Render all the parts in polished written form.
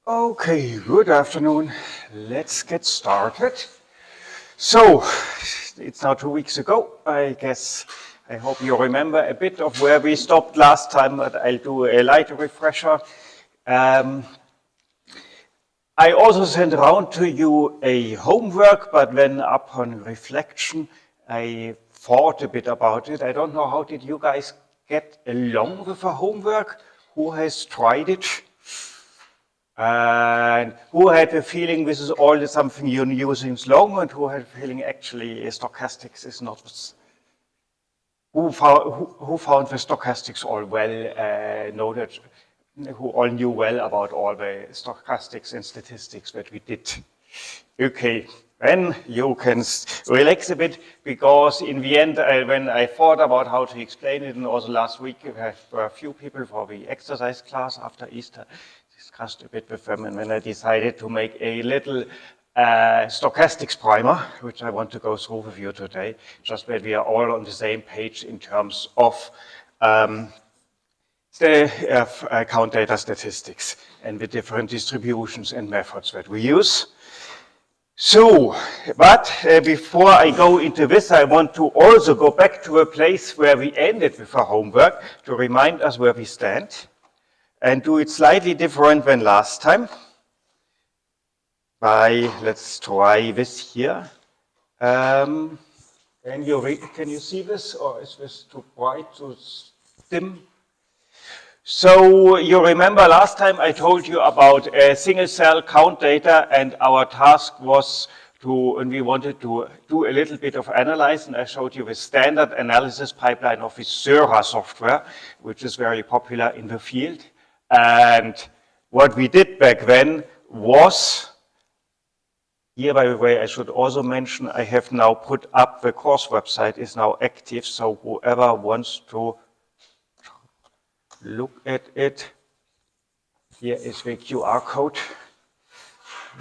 Okay, good afternoon. Let's get started. So, it's now 2 weeks ago. I hope you remember a bit of where we stopped last time, but I'll do a light refresher. I also sent around to you a homework, but then upon reflection, I thought a bit about it. I don't know, how did you guys get along with the homework? Who has tried it? And who had the feeling this is all something you're using long, and who had the feeling actually stochastics is not? Who found the stochastics all well noted, who all knew well about all the stochastics and statistics that we did? Okay, then you can relax a bit, because in the end, when I thought about how to explain it, and also last week, we had a few people for the exercise class after Easter, discussed a bit with them, and then I decided to make a little stochastics primer, which I want to go through with you today, just that we are all on the same page in terms of the count data statistics and the different distributions and methods that we use. So, but before I go into this, I want to also go back to a place where we ended with our homework to remind us where we stand, and do it slightly different than last time. Let's try this here. Can you see this, or is this too bright, too dim? So you remember last time I told you about a single cell count data, and our task was and we wanted to do a little bit of analyze, and I showed you the standard analysis pipeline of the Sera software, which is very popular in the field. And what we did back then was, here by the way, I should also mention, I have now put up the course website is now active, so whoever wants to look at it, here is the QR code,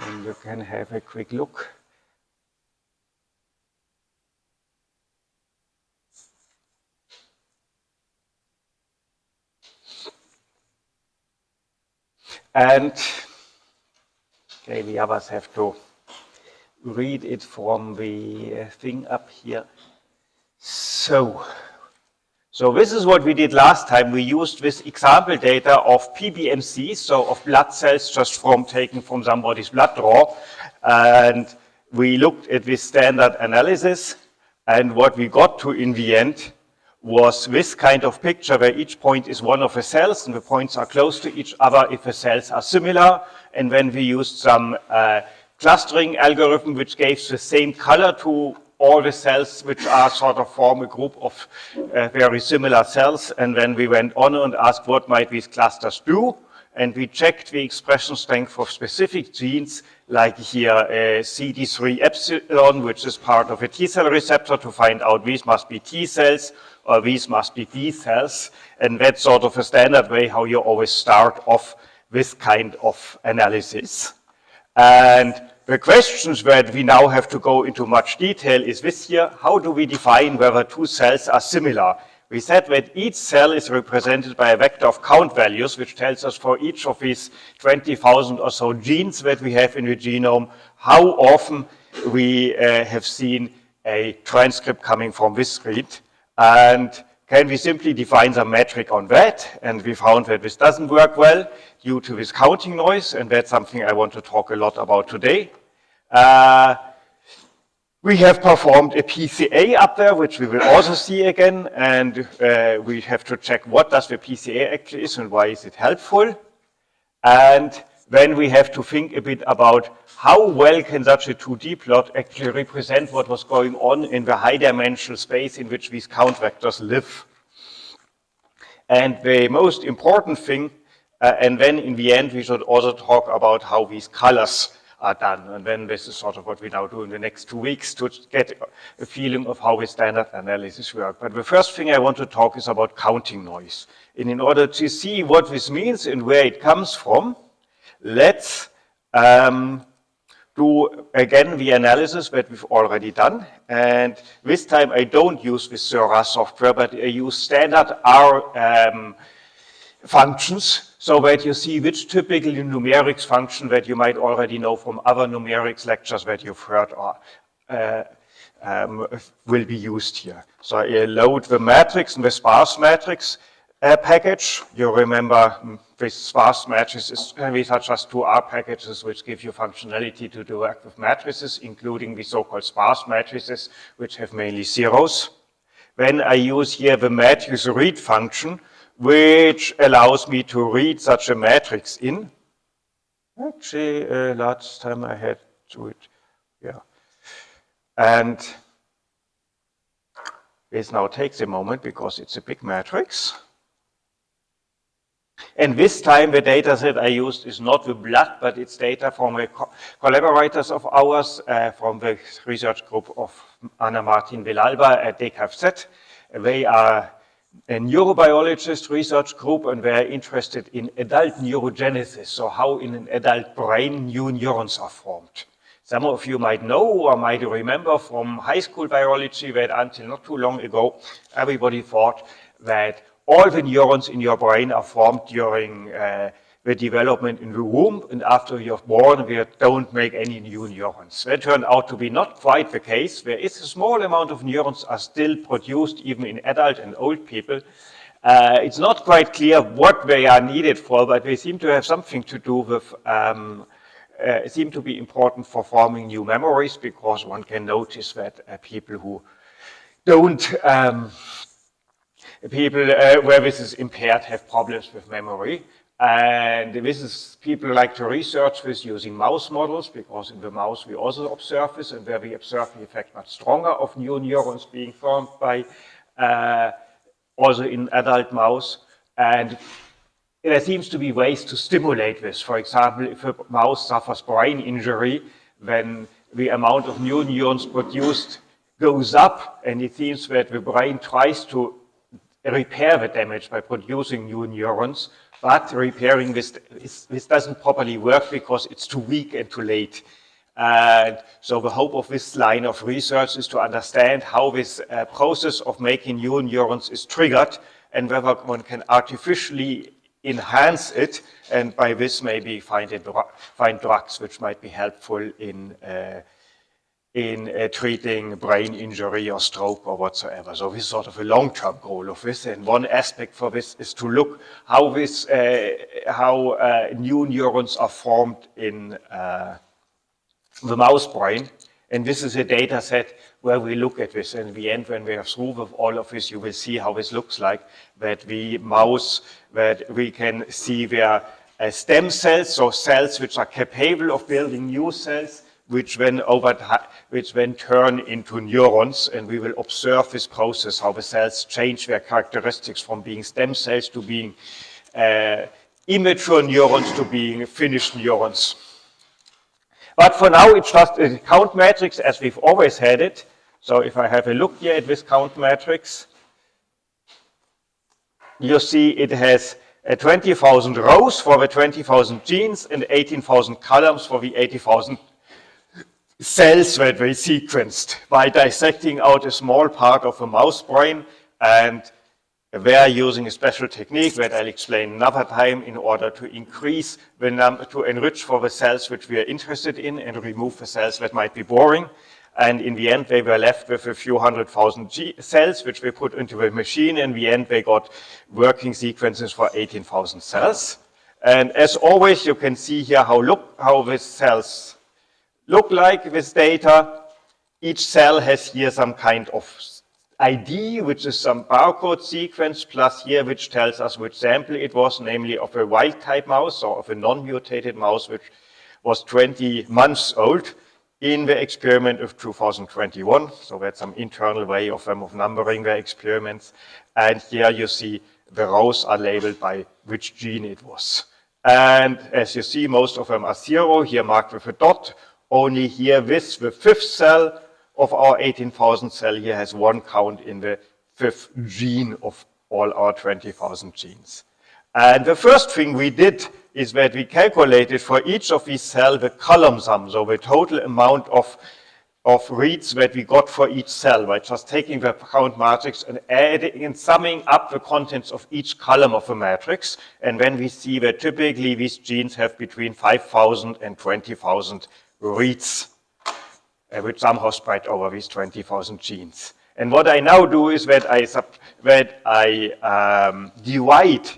and you can have a quick look. And okay, the others have to read it from the thing up here. So this is what we did last time. We used this example data of PBMC, so of blood cells just taken from somebody's blood draw, and we looked at this standard analysis, and what we got to in the end was this kind of picture where each point is one of the cells, and the points are close to each other if the cells are similar. And then we used some clustering algorithm which gave the same color to all the cells which are sort of form a group of very similar cells. And then we went on and asked what might these clusters do, and we checked the expression strength of specific genes, like here CD3 epsilon, which is part of a T cell receptor, to find out these must be T cells or these must be B cells. And that's sort of a standard way how you always start off this kind of analysis. And the questions that we now have to go into much detail is this here: how do we define whether two cells are similar? We said that each cell is represented by a vector of count values, which tells us for each of these 20,000 or so genes that we have in the genome, how often we have seen a transcript coming from this read. And can we simply define some metric on that? And we found that this doesn't work well due to this counting noise, and that's something I want to talk a lot about today. We have performed a PCA up there, which we will also see again, and we have to check what does the PCA actually is and why is it helpful. And then we have to think a bit about how well can such a 2D plot actually represent what was going on in the high-dimensional space in which these count vectors live. And the most important thing, and then in the end we should also talk about how these colors are done. And then this is sort of what we now do in the next 2 weeks to get a feeling of how the standard analysis work. But the first thing I want to talk is about counting noise. And in order to see what this means and where it comes from, let's do again the analysis that we've already done. And this time I don't use the Sera software, but I use standard R functions so that you see which typical numerics function that you might already know from other numerics lectures that you've heard will be used here. So I load the matrix and the sparse matrix package. You remember with sparse matrices, these are just 2R packages which give you functionality to do work with matrices, including the so-called sparse matrices, which have mainly zeros. Then I use here the matrix read function, which allows me to read such a matrix in. Actually, last time I had to it, yeah. And this now takes a moment because it's a big matrix. And this time the data set I used is not the blood, but it's data from the collaborators of ours from the research group of Ana Martin Villalba at DKFZ. They are a neurobiologist research group, and they're interested in adult neurogenesis, so how in an adult brain new neurons are formed. Some of you might know or might remember from high school biology that until not too long ago, everybody thought that all the neurons in your brain are formed during the development in the womb, and after you're born, we don't make any new neurons. That turned out to be not quite the case. There is a small amount of neurons are still produced even in adult and old people. It's not quite clear what they are needed for, but they seem to have something to do with, seem to be important for forming new memories, because one can notice that people who don't, where this is impaired have problems with memory. And this is, people like to research this using mouse models, because in the mouse we also observe this, and where we observe the effect much stronger of new neurons being formed by, also in adult mouse. And there seems to be ways to stimulate this. For example, if a mouse suffers brain injury, then the amount of new neurons produced goes up, and it seems that the brain tries to repair the damage by producing new neurons. But repairing this doesn't properly work because it's too weak and too late. And so the hope of this line of research is to understand how this process of making new neurons is triggered, and whether one can artificially enhance it, and by this maybe find drugs which might be helpful in treating brain injury or stroke or whatsoever. So this is sort of a long-term goal of this, and one aspect for this is to look how this, new neurons are formed in the mouse brain. And this is a data set where we look at this. And in the end, when we are through with all of this, you will see how this looks like, that the mouse, that we can see their stem cells, so cells which are capable of building new cells, which then turn into neurons, and we will observe this process, how the cells change their characteristics from being stem cells to being immature neurons to being finished neurons. But for now, it's just a count matrix as we've always had it. So if I have a look here at this count matrix, you see it has 20,000 rows for the 20,000 genes and 18,000 columns for the 80,000 cells that we sequenced by dissecting out a small part of a mouse brain, and they're using a special technique that I'll explain another time in order to increase the number, to enrich for the cells which we are interested in and remove the cells that might be boring. And in the end, they were left with a few 100,000 cells, which we put into the machine. In the end, they got working sequences for 18,000 cells. And as always, you can see here how these cells look like this data. Each cell has here some kind of ID, which is some barcode sequence, plus here, which tells us which sample it was, namely of a wild type mouse or of a non-mutated mouse, which was 20 months old in the experiment of 2021. So that's some internal way of them of numbering their experiments. And here you see the rows are labeled by which gene it was. And as you see, most of them are 0, here marked with a dot. Only here, this, the 5th cell of our 18,000 cell here has 1 count in the 5th gene of all our 20,000 genes. And the first thing we did is that we calculated for each of these cells the column sum, so the total amount of of reads that we got for each cell by just taking the count matrix and adding and summing up the contents of each column of a matrix. And then we see that typically these genes have between 5,000 and 20,000 reads, which somehow spread over these 20,000 genes. And what I now do is that I divide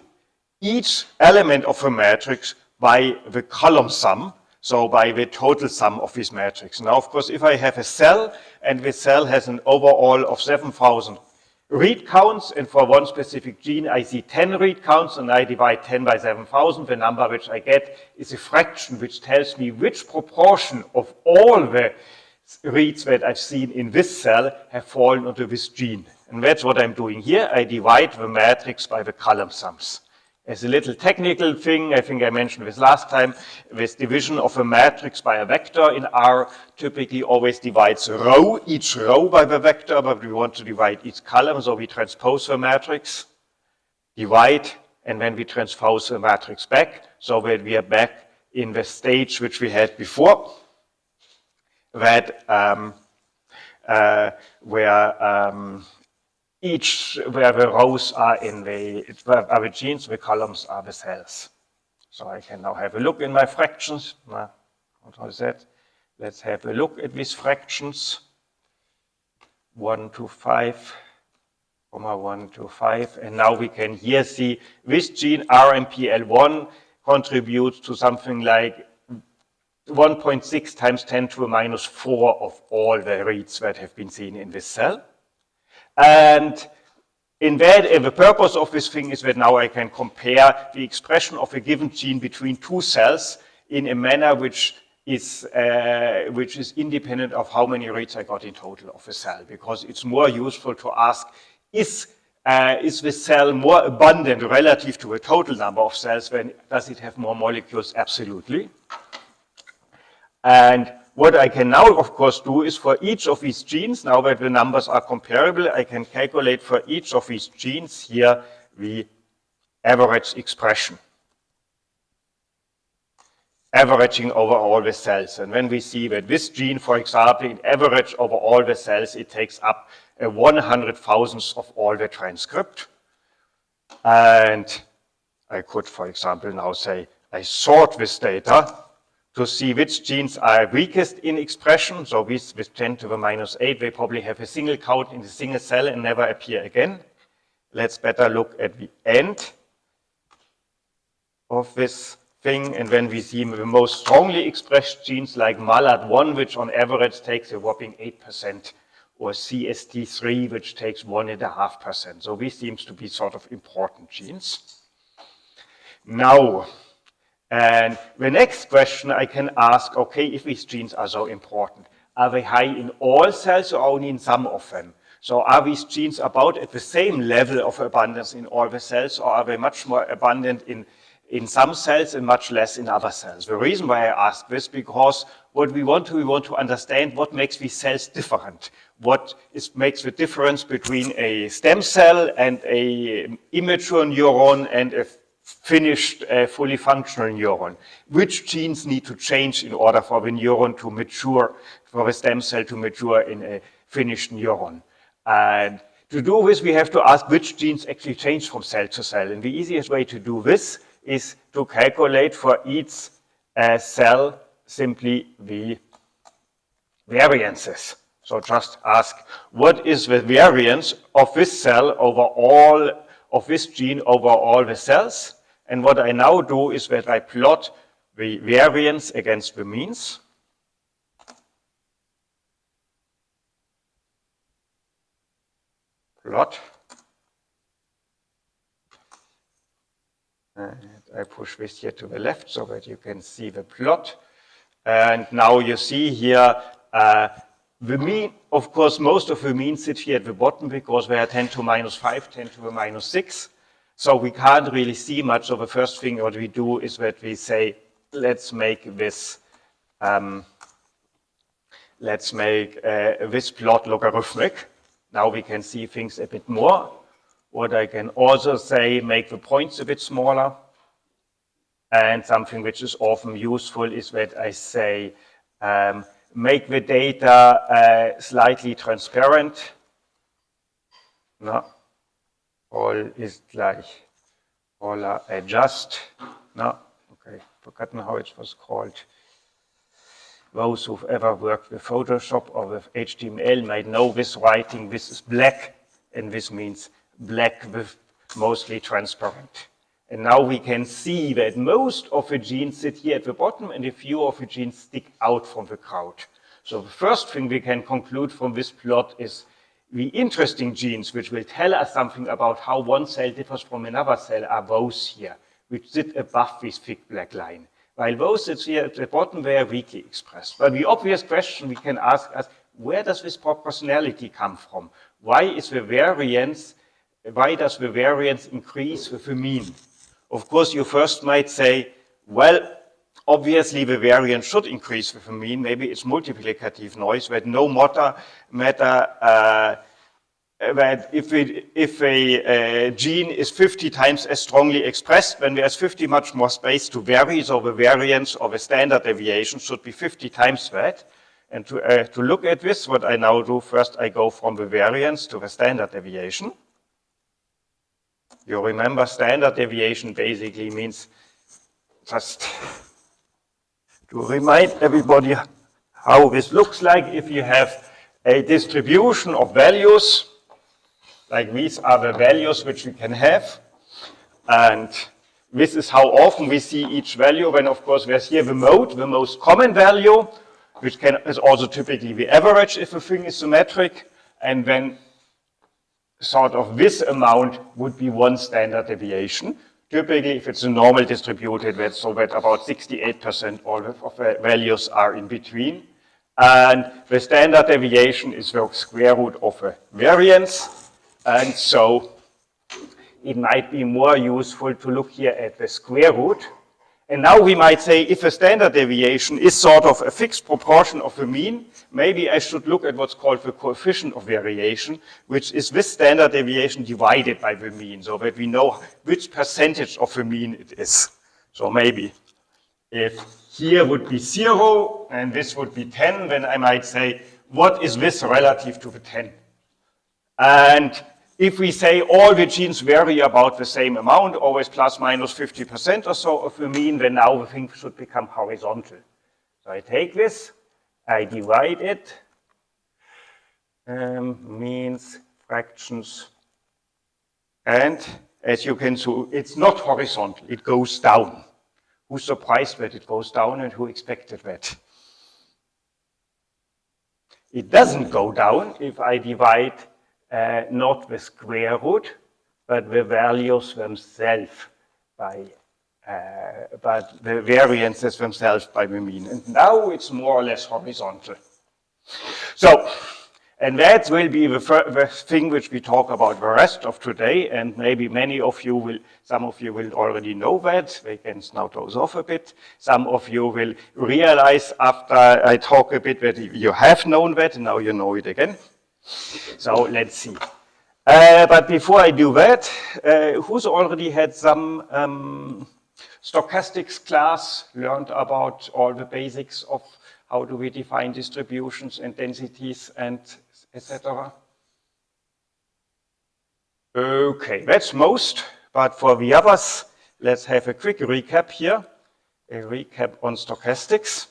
each element of a matrix by the column sum, so by the total sum of this matrix. Now, of course, if I have a cell, and the cell has an overall of 7,000 read counts, and for one specific gene I see 10 read counts, and I divide 10 by 7,000, the number which I get is a fraction which tells me which proportion of all the reads that I've seen in this cell have fallen onto this gene. And that's what I'm doing here. I divide the matrix by the column sums. As a little technical thing, I think I mentioned this last time, this division of a matrix by a vector in R typically always divides each row by the vector, but we want to divide each column, so we transpose the matrix, divide, and then we transpose the matrix back, so that we are back in the stage which we had before, that where the rows are in the genes, the columns are the cells. So I can now have a look in my fractions. What was that? Let's have a look at these fractions. 1 to 5, 1 to 5. And now we can here see this gene RMPL1 contributes to something like 1.6 times 10 to the minus 4 of all the reads that have been seen in this cell. And in that, the purpose of this thing is that now I can compare the expression of a given gene between two cells in a manner which is independent of how many reads I got in total of a cell, because it's more useful to ask, is the cell more abundant relative to a total number of cells than does it have more molecules? Absolutely. And what I can now, of course, do is for each of these genes, now that the numbers are comparable, I can calculate for each of these genes here the average expression, averaging over all the cells. And when we see that this gene, for example, in average over all the cells, it takes up a 100,000th of all the transcript. And I could, for example, now say, I sort this data to see which genes are weakest in expression. So with 10 to the minus 8, they probably have a single count in a single cell and never appear again. Let's better look at the end of this thing. And when we see the most strongly expressed genes like MALAT1, which on average takes a whopping 8%, or CST3, which takes 1.5%. So this seems to be sort of important genes. Now, and the next question I can ask, okay, if these genes are so important, are they high in all cells or only in some of them? So are these genes about at the same level of abundance in all the cells, or are they much more abundant in some cells and much less in other cells? The reason why I ask this, because what we want to understand what makes these cells different. What makes the difference between a stem cell and a immature neuron and a finished, fully functional neuron. Which genes need to change in order for the neuron to mature, for the stem cell to mature in a finished neuron? And to do this, we have to ask which genes actually change from cell to cell. And the easiest way to do this is to calculate for each cell simply the variances. So just ask, what is the variance of this cell over all, of this gene over all the cells? And what I now do is that I plot the variance against the means. Plot. And I push this here to the left so that you can see the plot. And now you see here the mean. Of course, most of the means sit here at the bottom because they are 10 to minus 5, 10 to the minus 6. So we can't really see much. So the first thing what we do is that we say, let's make this this plot logarithmic. Now we can see things a bit more. What I can also say, make the points a bit smaller. And something which is often useful is that I say, make the data slightly transparent. No, all ist gleich. All adjust. No, okay, forgotten how it was called. Those who've ever worked with Photoshop or with HTML might know this writing. This is black, and this means black with mostly transparent. And now we can see that most of the genes sit here at the bottom, and a few of the genes stick out from the crowd. So the first thing we can conclude from this plot is the interesting genes, which will tell us something about how one cell differs from another cell, are those here, which sit above this thick black line. While those that here at the bottom, they are weakly expressed. But the obvious question we can ask is, where does this proportionality come from? Why does the variance increase with the mean? Of course, you first might say, well, obviously the variance should increase with the mean. Maybe it's multiplicative noise, but no matter that if a gene is 50 times as strongly expressed, then there's 50 much more space to vary, so the variance or the standard deviation should be 50 times that. And to look at this, what I now do, first I go from the variance to the standard deviation. You remember standard deviation basically means, just to remind everybody how this looks like, if you have a distribution of values, like these are the values which we can have, and this is how often we see each value, when of course there's here the mode, the most common value, which is also typically the average if the thing is symmetric, and then sort of this amount would be one standard deviation. Typically, if it's a normal distributed, so that about 68% all of the values are in between. And the standard deviation is the square root of a variance. And so it might be more useful to look here at the square root. And now we might say, if a standard deviation is sort of a fixed proportion of the mean, maybe I should look at what's called the coefficient of variation, which is this standard deviation divided by the mean, so that we know which percentage of the mean it is. So maybe if here would be 0 and this would be 10, then I might say, what is this relative to the 10? And if we say all the genes vary about the same amount, always plus minus 50% or so of the mean, then now the thing should become horizontal. So I take this, I divide it, means, fractions, and as you can see, it's not horizontal, it goes down. Who's surprised that it goes down and who expected that? It doesn't go down if I divide not the square root, but the values themselves by, but the variances themselves by the mean. And now it's more or less horizontal. So, and that will be the thing which we talk about the rest of today, and maybe many of you will, some of you will already know that. We can now doze off a bit. Some of you will realize after I talk a bit that you have known that, and now you know it again. So let's see. But before I do that, who's already had some stochastics class, learned about all the basics of how do we define distributions and densities and etc.? Okay, that's most, but for the others, let's have a quick recap here. A recap on stochastics,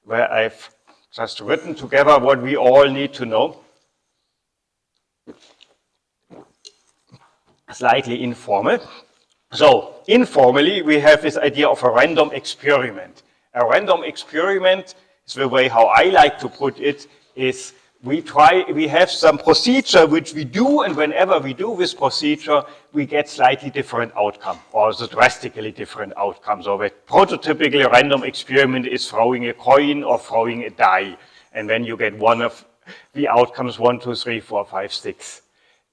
where I've just written together what we all need to know. Slightly informal. So, informally, we have this idea of a random experiment. A random experiment is the way how I like to put it, is we have some procedure which we do, and whenever we do this procedure, we get slightly different outcome, or a drastically different outcome. So the prototypical random experiment is throwing a coin or throwing a die, and then you get one of the outcomes 1, 2, 3, 4, 5, 6.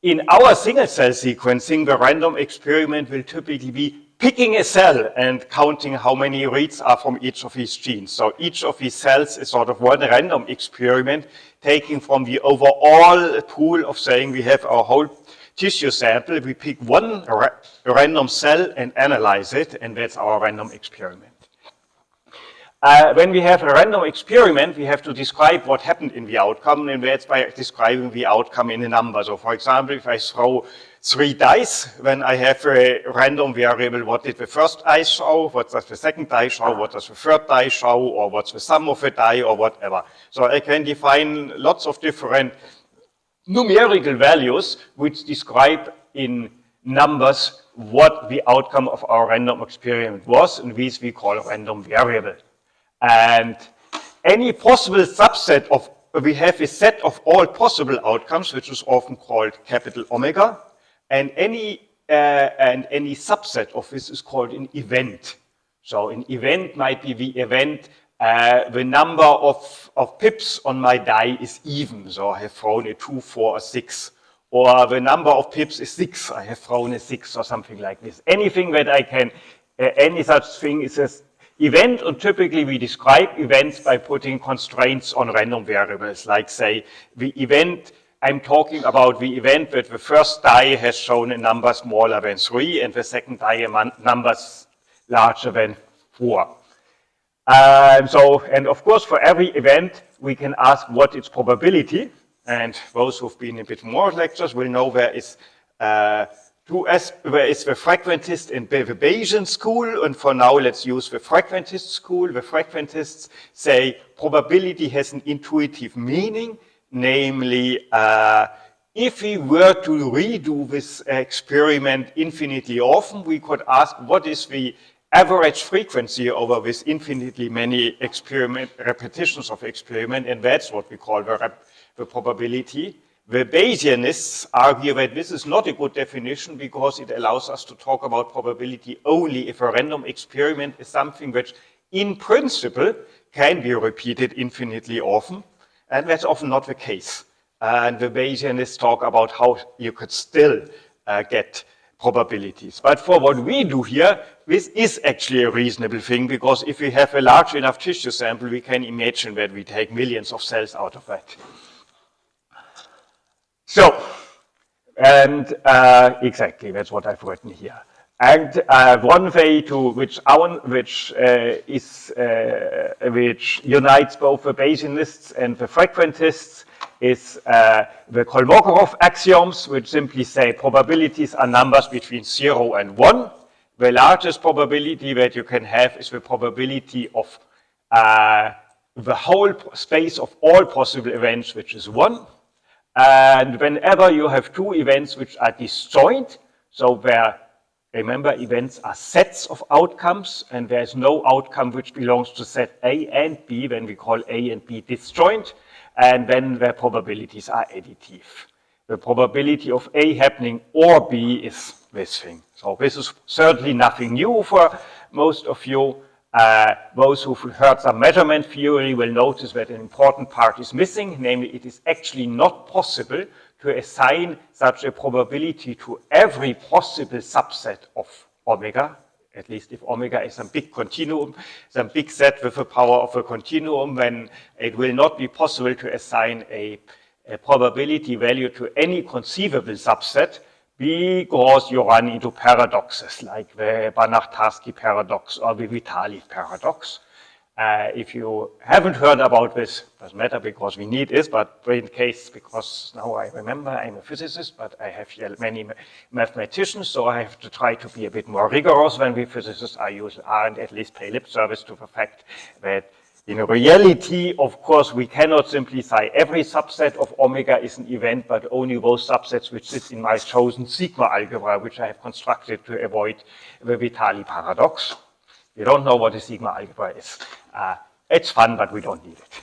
In our single-cell sequencing, the random experiment will typically be picking a cell and counting how many reads are from each of these genes. So each of these cells is sort of one random experiment, taking from the overall pool of saying we have our whole tissue sample, we pick one random cell and analyze it, and that's our random experiment. When we have a random experiment, we have to describe what happened in the outcome, and that's by describing the outcome in a number. So for example, if I throw 3 dice, when I have a random variable, what did the first dice show, what does the second die show, what does the third die show, or what's the sum of the die, or whatever. So I can define lots of different numerical values which describe in numbers what the outcome of our random experiment was, and these we call random variable. And any possible subset of, we have a set of all possible outcomes, which is often called capital omega, and any subset of this is called an event. So an event might be the event, the number of pips on my die is even, so I have thrown a 2, 4, or 6. Or the number of pips is 6, I have thrown a 6, or something like this. Anything that I can, any such thing is an event, and typically we describe events by putting constraints on random variables, like say, the event, I'm talking about the event that the first die has shown a number smaller than 3, and the second die a number larger than 4. And of course, for every event, we can ask what its probability, and those who've been in a bit more lectures will know there is the frequentist and the Bayesian school, and for now let's use the frequentist school. The frequentists say probability has an intuitive meaning, namely, if we were to redo this experiment infinitely often, we could ask what is the average frequency over this infinitely many repetitions of experiment, and that's what we call the probability. The Bayesianists argue that this is not a good definition because it allows us to talk about probability only if a random experiment is something which in principle can be repeated infinitely often, and that's often not the case. And the Bayesianists talk about how you could still get probabilities. But for what we do here, this is actually a reasonable thing, because if we have a large enough tissue sample, we can imagine that we take millions of cells out of that. So, and exactly, that's what I've written here. And one way to which unites both the Bayesianists and the frequentists is the Kolmogorov axioms, which simply say probabilities are numbers between 0 and 1. The largest probability that you can have is the probability of the whole space of all possible events, which is 1. And whenever you have two events which are disjoint, so where, remember, events are sets of outcomes, and there is no outcome which belongs to set A and B, then we call A and B disjoint, and then the probabilities are additive. The probability of A happening or B is this thing. So this is certainly nothing new for most of you. Those who've heard some measurement theory will notice that an important part is missing, namely it is actually not possible to assign such a probability to every possible subset of omega, at least if omega is some big continuum, some big set with the power of a continuum, then it will not be possible to assign a probability value to any conceivable subset, because you run into paradoxes like the Banach-Tarski paradox or the Vitali paradox. If you haven't heard about this, doesn't matter because we need this, but in case, because now I remember I'm a physicist, but I have here many mathematicians, so I have to try to be a bit more rigorous when we physicists are and at least pay lip service to the fact that in reality, of course, we cannot simply say every subset of omega is an event, but only those subsets which sit in my chosen sigma algebra, which I have constructed to avoid the Vitali paradox. You don't know what a sigma algebra is. It's fun, but we don't need it.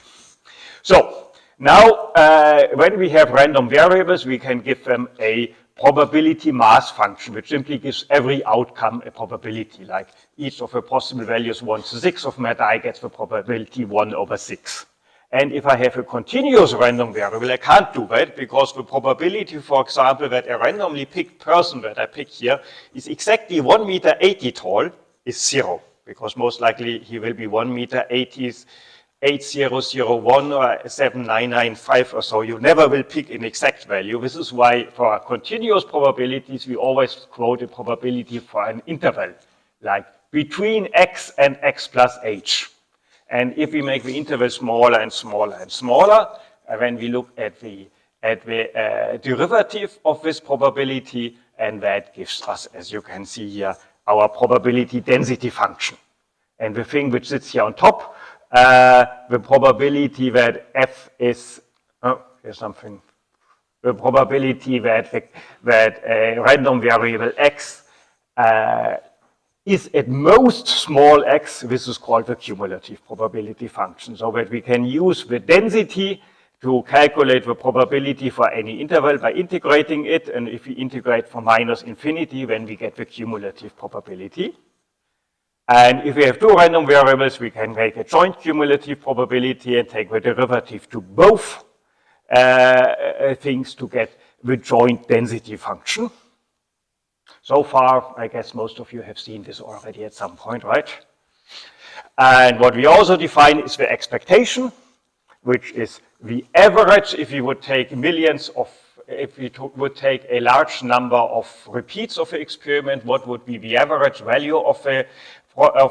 So now, when we have random variables, we can give them a probability mass function, which simply gives every outcome a probability, like each of the possible values 1 to 6 of my die gets the probability 1 over 6. And if I have a continuous random variable, I can't do that, because the probability, for example, that a randomly picked person that I pick here is exactly 1 meter 80 tall is 0, because most likely he will be 1 meter 8001 or 7995 or so. You never will pick an exact value. This is why for continuous probabilities, we always quote a probability for an interval, like between x and x plus h. And if we make the interval smaller and smaller and smaller, when we look at the derivative of this probability, and that gives us, as you can see here, our probability density function. And the thing which sits here on top, the probability that f is, here's something, the probability that a random variable x is at most small x, this is called the cumulative probability function. So that we can use the density to calculate the probability for any interval by integrating it, and if we integrate from minus infinity, then we get the cumulative probability. And if we have two random variables, we can make a joint cumulative probability and take the derivative to both things to get the joint density function. So far, I guess most of you have seen this already at some point, right? And what we also define is the expectation, which is the average. If you would take would take a large number of repeats of the experiment, what would be the average value of a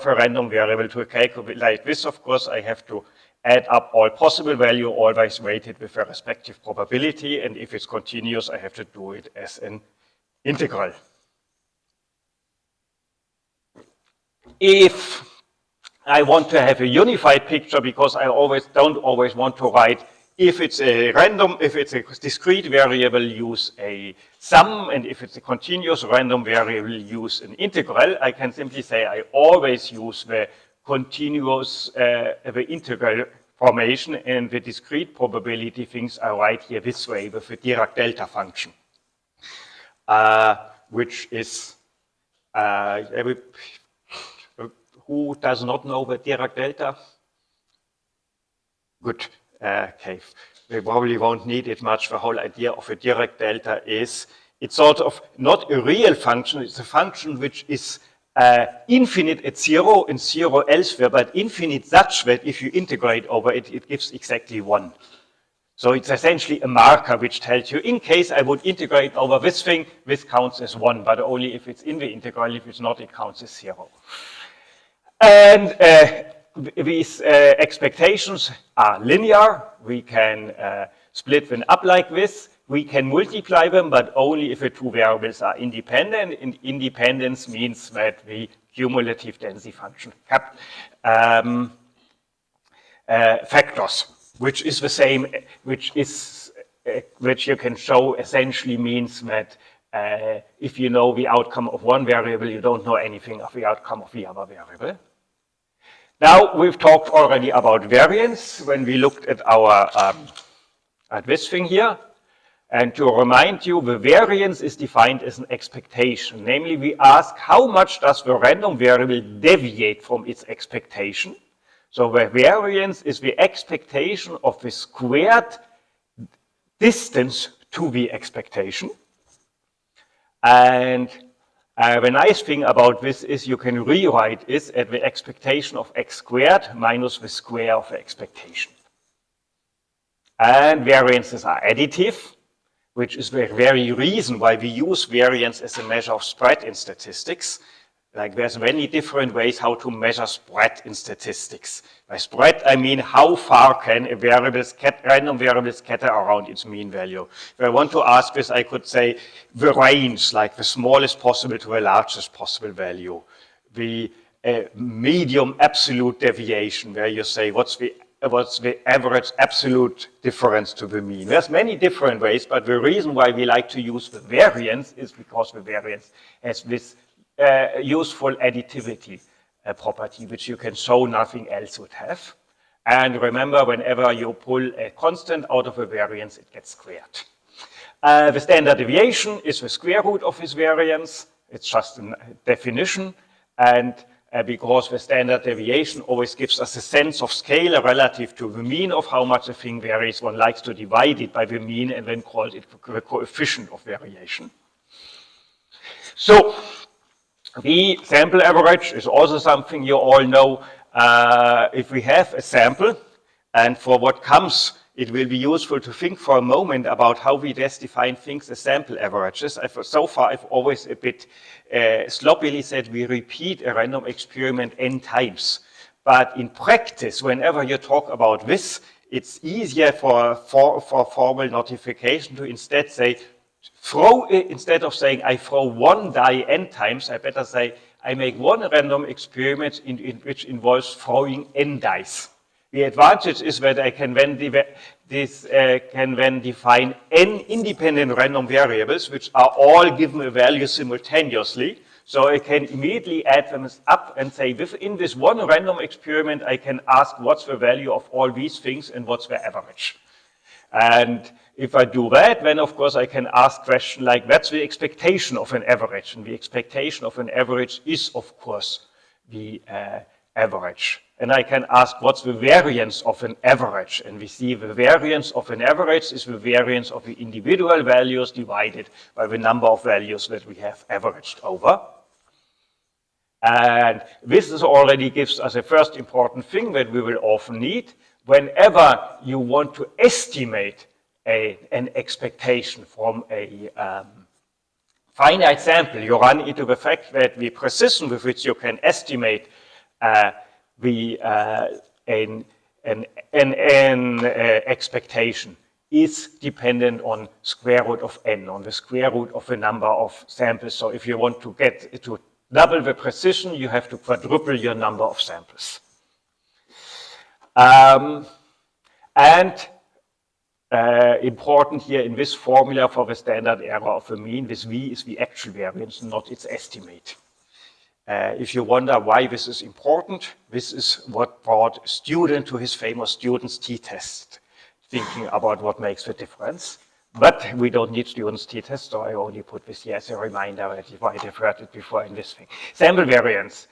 random variable? To calculate like this, of course, I have to add up all possible value, always weighted with a respective probability, and if it's continuous, I have to do it as an integral. If I want to have a unified picture, because I don't always want to write, if it's a discrete variable, use a sum, and if it's a continuous random variable, use an integral. I can simply say I always use the continuous, the integral formation, and the discrete probability things I write here this way with the Dirac delta function, which is, who does not know the Dirac delta? Good. Okay, we probably won't need it much. The whole idea of a Dirac delta is it's sort of not a real function. It's a function which is infinite at zero and zero elsewhere, but infinite such that if you integrate over it, it gives exactly 1. So it's essentially a marker which tells you, in case I would integrate over this thing, this counts as 1, but only if it's in the integral. If it's not, it counts as 0. And these expectations are linear. We can split them up like this. We can multiply them, but only if the two variables are independent. And independence means that the cumulative density function factors, which is the same, which you can show essentially means that if you know the outcome of one variable, you don't know anything of the outcome of the other variable. Now, we've talked already about variance when we looked at our at this thing here. And to remind you, the variance is defined as an expectation. Namely, we ask how much does the random variable deviate from its expectation. So the variance is the expectation of the squared distance to the expectation. And the nice thing about this is you can rewrite this as the expectation of x squared minus the square of the expectation. And variances are additive, which is the very reason why we use variance as a measure of spread in statistics. Like there's many different ways how to measure spread in statistics. By spread, I mean how far can a random variable scatter around its mean value. If I want to ask this, I could say the range, like the smallest possible to the largest possible value. The medium absolute deviation, where you say what's the average absolute difference to the mean. There's many different ways, but the reason why we like to use the variance is because the variance has this useful additivity property, which you can show nothing else would have. And remember, whenever you pull a constant out of a variance, it gets squared. The standard deviation is the square root of this variance. It's just a definition. And because the standard deviation always gives us a sense of scale relative to the mean of how much a thing varies, one likes to divide it by the mean and then call it the coefficient of variation. So, the sample average is also something you all know. If we have a sample, and for what comes, it will be useful to think for a moment about how we best define things as sample averages. So far, I've always a bit sloppily said we repeat a random experiment n times. But in practice, whenever you talk about this, it's easier for formal notification to instead say, instead of saying I throw one die n times, I better say I make one random experiment in which involves throwing n dice. The advantage is that I can then, define n independent random variables, which are all given a value simultaneously. So I can immediately add them up and say, within this one random experiment, I can ask what's the value of all these things and what's the average. And if I do that, then of course I can ask questions like, what's the expectation of an average? And the expectation of an average is, of course, the average. And I can ask, what's the variance of an average? And we see the variance of an average is the variance of the individual values divided by the number of values that we have averaged over. And this already gives us a first important thing that we will often need. Whenever you want to estimate an expectation from a finite sample, you run into the fact that the precision with which you can estimate an expectation is dependent on square root of n, on the square root of the number of samples. So if you want to get to double the precision, you have to quadruple your number of samples. Important here in this formula for the standard error of the mean, this v is the actual variance, not its estimate. If you wonder why this is important, this is what brought a student to his famous student's t-test, thinking about what makes the difference. But we don't need student's t-test, so I only put this here as a reminder that you might have heard it before in this thing. Sample variance.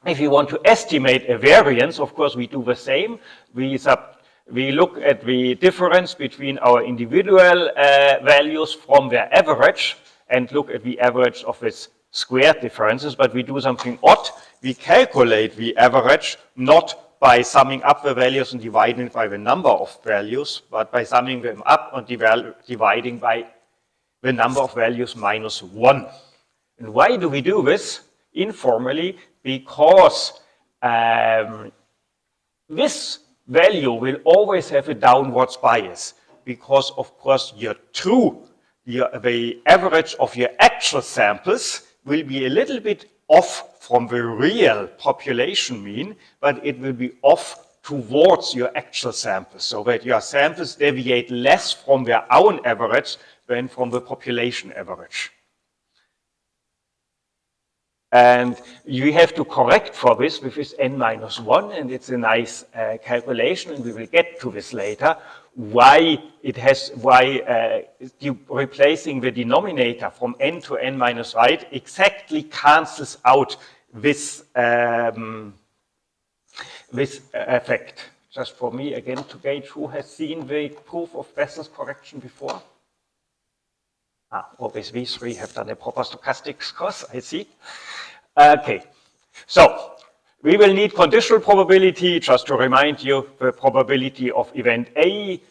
If you want to estimate a variance, of course, we do the same. We look at the difference between our individual values from their average and look at the average of its squared differences, but we do something odd. We calculate the average not by summing up the values and dividing by the number of values, but by summing them up and dividing by the number of values minus 1. And why do we do this? Informally, because this value will always have a downwards bias, because of course the average of your actual samples will be a little bit off from the real population mean, but it will be off towards your actual samples, so that your samples deviate less from their own average than from the population average. And you have to correct for this with this n-1, and it's a nice calculation, and we will get to this later, why replacing the denominator from n to n-right exactly cancels out this, this effect. Just for me, again, to gauge who has seen the proof of Bessel's correction before. Always these three have done a proper stochastics course, I see. Okay, so we will need conditional probability. Just to remind you, the probability of event A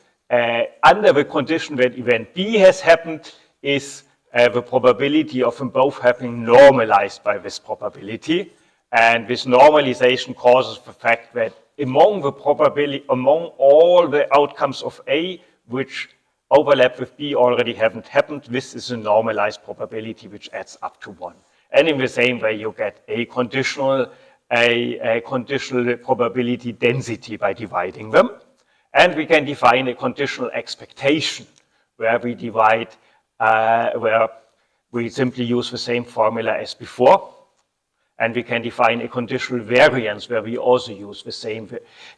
under the condition that event B has happened is the probability of them both happening normalized by this probability. And this normalization causes the fact that among all the outcomes of A, which overlap with B already haven't happened, this is a normalized probability which adds up to 1. And in the same way, you get a conditional probability density by dividing them. And we can define a conditional expectation where we divide, where we simply use the same formula as before. And we can define a conditional variance where we also use the same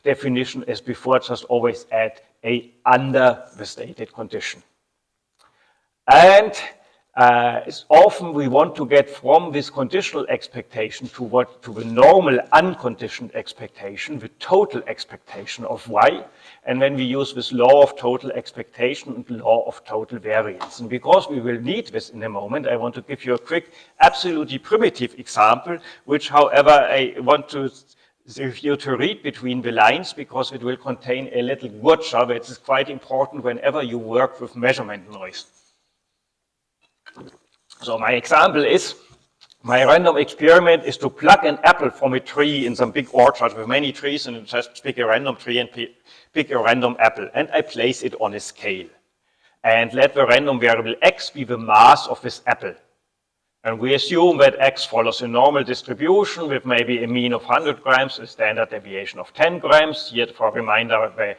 definition as before, just always add a under the stated condition. And often we want to get from this conditional expectation to the normal unconditioned expectation, the total expectation of y. And then we use this law of total expectation and law of total variance. And because we will need this in a moment, I want to give you a quick, absolutely primitive example, which, however, I want to you to read between the lines because it will contain a little gotcha that is quite important whenever you work with measurement noise. So my example is, My random experiment is to pluck an apple from a tree in some big orchard with many trees and just pick a random tree and pick a random apple. And I place it on a scale. And let the random variable x be the mass of this apple. And we assume that x follows a normal distribution with maybe a mean of 100 grams, a standard deviation of 10 grams. Here, for a reminder,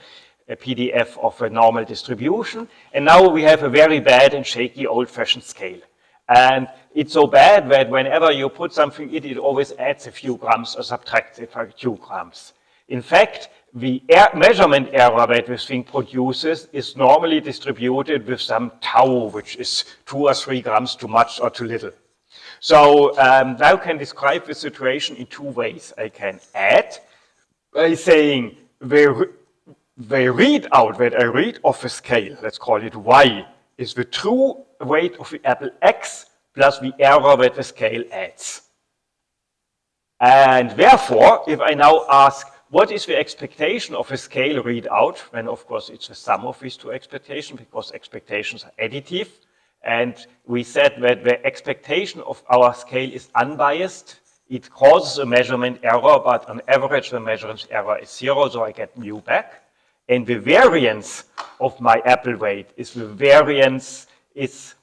a PDF of a normal distribution. And now we have a very bad and shaky old-fashioned scale. And it's so bad that whenever you put something in, it always adds a few grams or subtracts a few grams. In fact, the measurement error that this thing produces is normally distributed with some tau, which is 2 or 3 grams too much or too little. So now I can describe the situation in 2 ways. I can add by saying the readout that I read of a scale, let's call it y, is the true weight of the apple x plus the error that the scale adds. And therefore, if I now ask, what is the expectation of a scale readout? Then, of course, it's the sum of these 2 expectations, because expectations are additive. And we said that the expectation of our scale is unbiased. It causes a measurement error, but on average, the measurement error is 0, so I get mu back. And the variance of my apple weight is the variance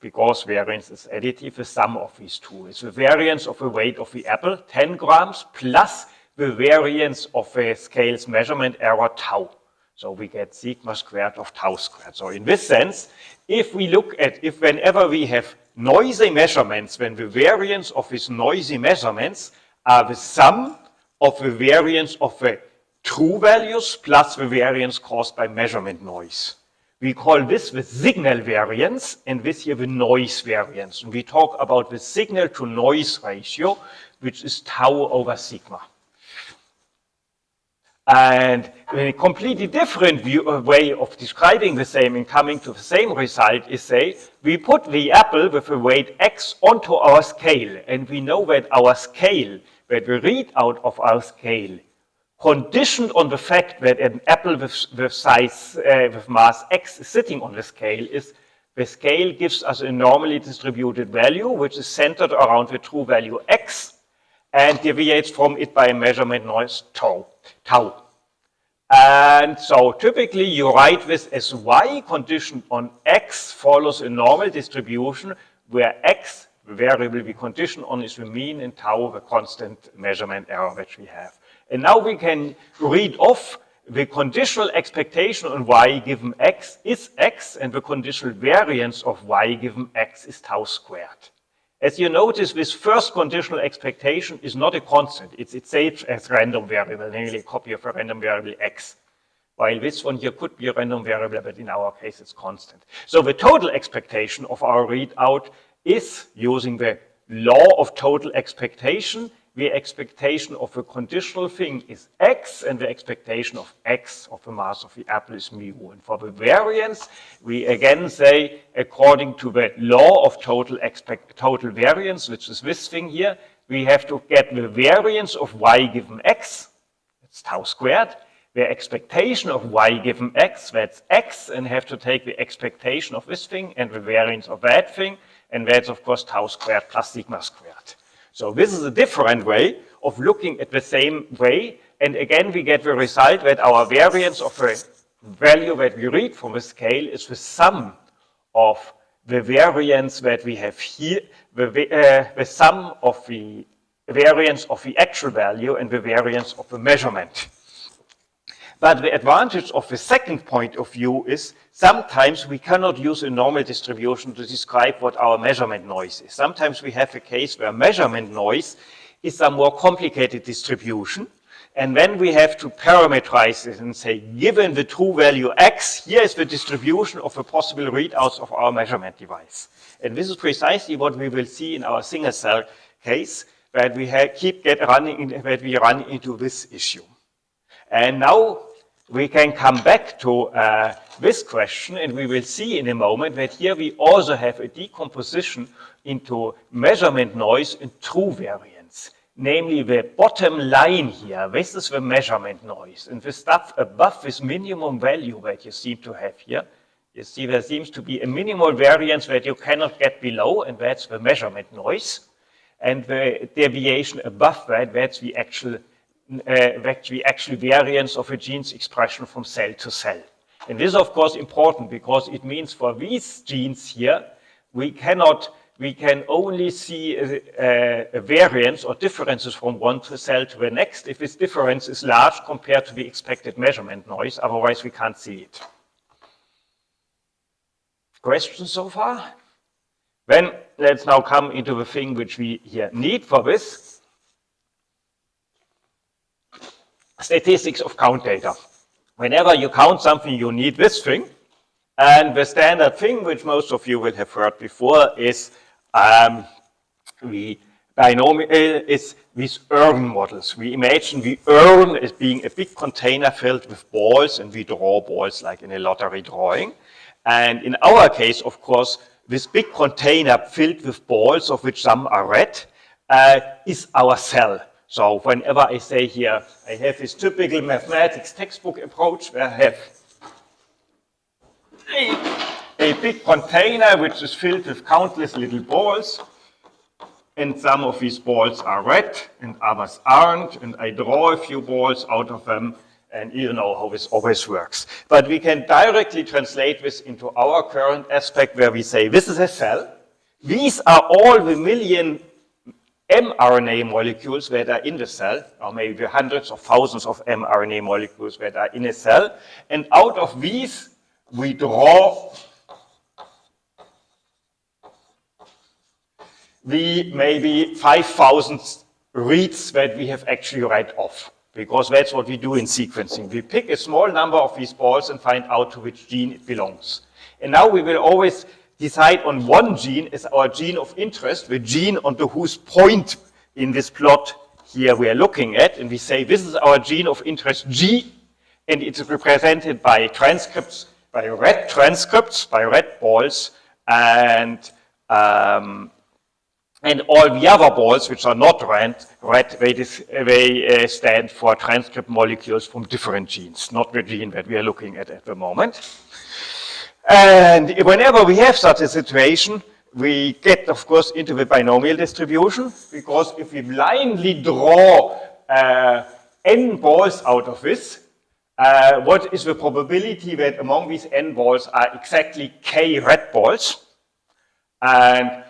because variance is additive, the sum of these 2. It's the variance of the weight of the apple, 10 grams, plus the variance of the scale's measurement error, tau. So we get sigma squared of tau squared. So in this sense, if we look at, whenever we have noisy measurements, when the variance of these noisy measurements are the sum of the variance of the true values plus the variance caused by measurement noise. We call this the signal variance, and this here the noise variance. And we talk about the signal to noise ratio, which is tau over sigma. And a completely different way of describing the same and coming to the same result is, say, we put the apple with the weight x onto our scale, and we know that our scale, that the readout of our scale, conditioned on the fact that an apple with size, with mass x is sitting on the scale, is the scale gives us a normally distributed value, which is centered around the true value x, and deviates from it by a measurement noise tau. And so typically you write this as y conditioned on x follows a normal distribution where x, the variable we condition on, is the mean, and tau, the constant measurement error which we have. And now we can read off the conditional expectation on y given x is x, and the conditional variance of y given x is tau squared. As you notice, this first conditional expectation is not a constant. It's saved as random variable, namely a copy of a random variable x. While this one here could be a random variable, but in our case it's constant. So the total expectation of our readout is, using the law of total expectation, the expectation of a conditional thing is x, and the expectation of x of the mass of the apple is mu. And for the variance, we again say, according to the law of total variance, which is this thing here, we have to get the variance of y given x, that's tau squared, the expectation of y given x, that's x, and have to take the expectation of this thing and the variance of that thing, and that's of course tau squared plus sigma squared. So this is a different way of looking at the same way, and again we get the result that our variance of the value that we read from the scale is the sum of the variance that we have here, the sum of the variance of the actual value and the variance of the measurement. But the advantage of the second point of view is sometimes we cannot use a normal distribution to describe what our measurement noise is. Sometimes we have a case where measurement noise is a more complicated distribution, and then we have to parameterize it and say, given the true value x, here is the distribution of the possible readouts of our measurement device. And this is precisely what we will see in our single cell case, that we run into this issue. And now we can come back to this question, and we will see in a moment that here we also have a decomposition into measurement noise and true variance. Namely, the bottom line here, this is the measurement noise, and the stuff above this minimum value that you seem to have here, you see there seems to be a minimal variance that you cannot get below, and that's the measurement noise. and the deviation above that, that's the actual variance of a gene's expression from cell to cell. And this is, of course, important because it means for these genes here, we can only see a variance or differences from one cell to the next if this difference is large compared to the expected measurement noise. Otherwise, we can't see it. Questions so far? Then let's now come into the thing which we here need for this. Statistics of count data. Whenever you count something, you need this thing. And the standard thing, which most of you will have heard before, is the binomial is these urn models. We imagine the urn as being a big container filled with balls, and we draw balls like in a lottery drawing. And in our case, of course, this big container filled with balls, of which some are red, is our cell. So whenever I say here, I have this typical mathematics textbook approach where I have a big container which is filled with countless little balls, and some of these balls are red and others aren't, and I draw a few balls out of them, and you know how this always works. But we can directly translate this into our current aspect where we say this is a cell. These are all the million mRNA molecules that are in the cell, or maybe hundreds of thousands of mRNA molecules that are in a cell. And out of these, we draw the maybe 5,000 reads that we have actually read off, because that's what we do in sequencing. We pick a small number of these balls and find out to which gene it belongs. And now we will always decide on one gene as our gene of interest, the gene onto whose point in this plot here we are looking at, and we say this is our gene of interest G, and it's represented by transcripts, by red transcripts, by red balls, and all the other balls which are not red, they stand for transcript molecules from different genes, not the gene that we are looking at the moment. And whenever we have such a situation, we get, of course, into the binomial distribution, because if we blindly draw n balls out of this, what is the probability that among these n balls are exactly k red balls? And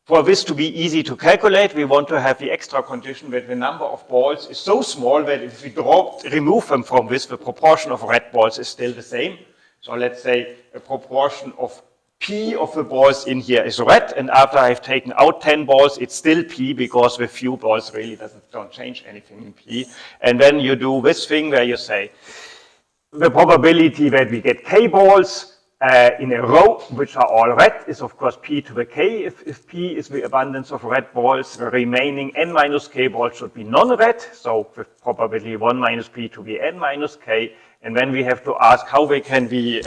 for this to be easy to calculate, we want to have the extra condition that the number of balls is so small that if we remove them from this, the proportion of red balls is still the same. So let's say a proportion of P of the balls in here is red, and after I've taken out 10 balls, it's still P, because with few balls really don't change anything in P. And then you do this thing where you say the probability that we get K balls in a row, which are all red, is of course P to the K. If P is the abundance of red balls, the remaining N minus K balls should be non-red, so with probability 1 minus P to the N minus K. And then we have to ask how can we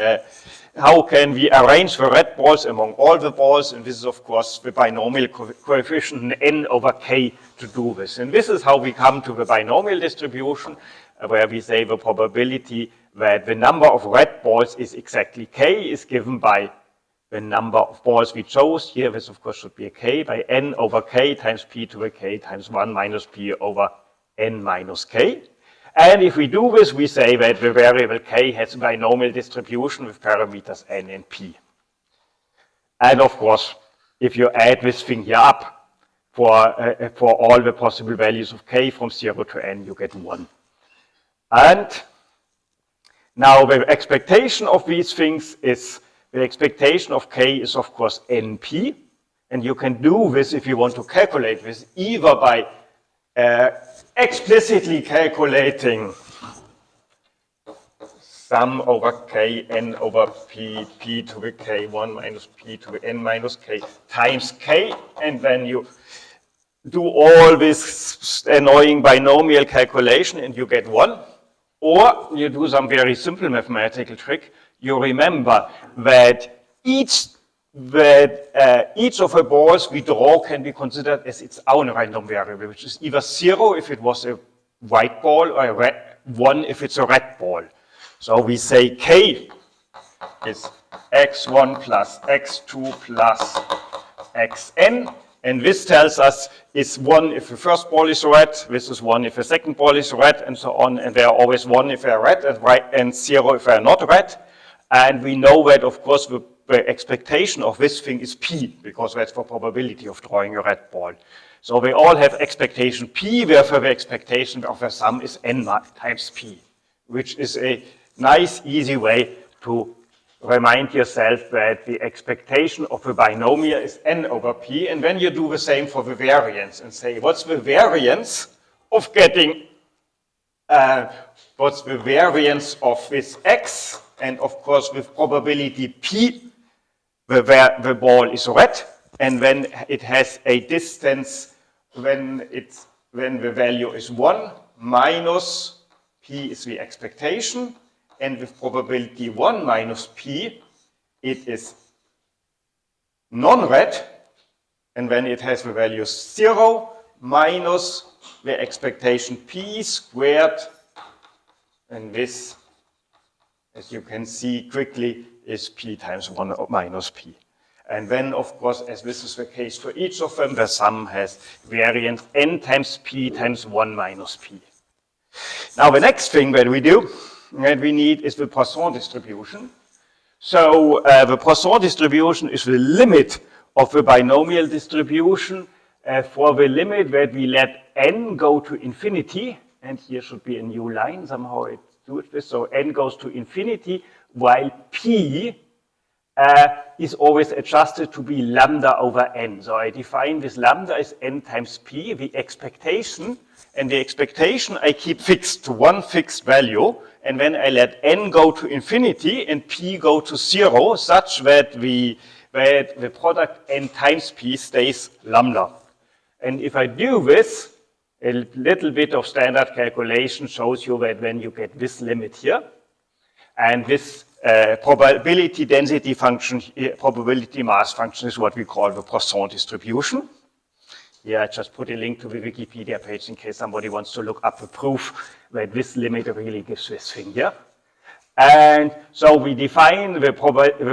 arrange the red balls among all the balls, and this is of course the binomial coefficient n over k to do this. And this is how we come to the binomial distribution, where we say the probability that the number of red balls is exactly k is given by the number of balls we chose. Here this of course should be a k by n over k times p to the k times 1 minus p over n minus k. And if we do this, we say that the variable k has a binomial distribution with parameters n and p. And of course, if you add this thing here up for all the possible values of k from 0 to n, you get 1. And now the expectation of these things is, the expectation of k is of course np. And you can do this if you want to calculate this either by explicitly calculating sum over k, n over p, p to the k, 1 minus p to the n minus k times k, and then you do all this annoying binomial calculation and you get 1. Or you do some very simple mathematical trick. You remember that each of the balls we draw can be considered as its own random variable, which is either 0 if it was a white ball or a 1 if it's a red ball. So we say k is x1 plus x2 plus xn, And this tells us it's 1 if the first ball is red, this is 1 if the second ball is red, and so on. And they are always 1 if they are red and 0 if they are not red. And we know that, of course, the expectation of this thing is P, because that's the probability of drawing a red ball. So they all have expectation P, therefore the expectation of the sum is N times P, which is a nice, easy way to remind yourself that the expectation of a binomial is N over P, and then you do the same for the variance and say, what's the variance of getting, what's the variance of this X, and of course with probability P, the ball is red, and when it has a distance, when the value is 1 minus P is the expectation, and with probability 1 minus P, it is non-red, and when it has the value 0 minus the expectation P squared, and this, as you can see quickly, is P times 1 minus P. And then, of course, as this is the case for each of them, the sum has variance N times P times 1 minus P. Now, the next thing that we do, that we need, is the Poisson distribution. So, the Poisson distribution is the limit of the binomial distribution for the limit that we let N go to infinity, and here should be a new line, somehow it do this, so N goes to infinity, while P is always adjusted to be lambda over N. So I define this lambda as N times P, the expectation, and the expectation I keep fixed to one fixed value, and then I let N go to infinity and P go to 0, such that the product N times P stays lambda. And if I do this, a little bit of standard calculation shows you that when you get this limit here, and this probability density function, probability mass function is what we call the Poisson distribution. Here I just put a link to the Wikipedia page in case somebody wants to look up the proof that this limit really gives this thing here. And so we define the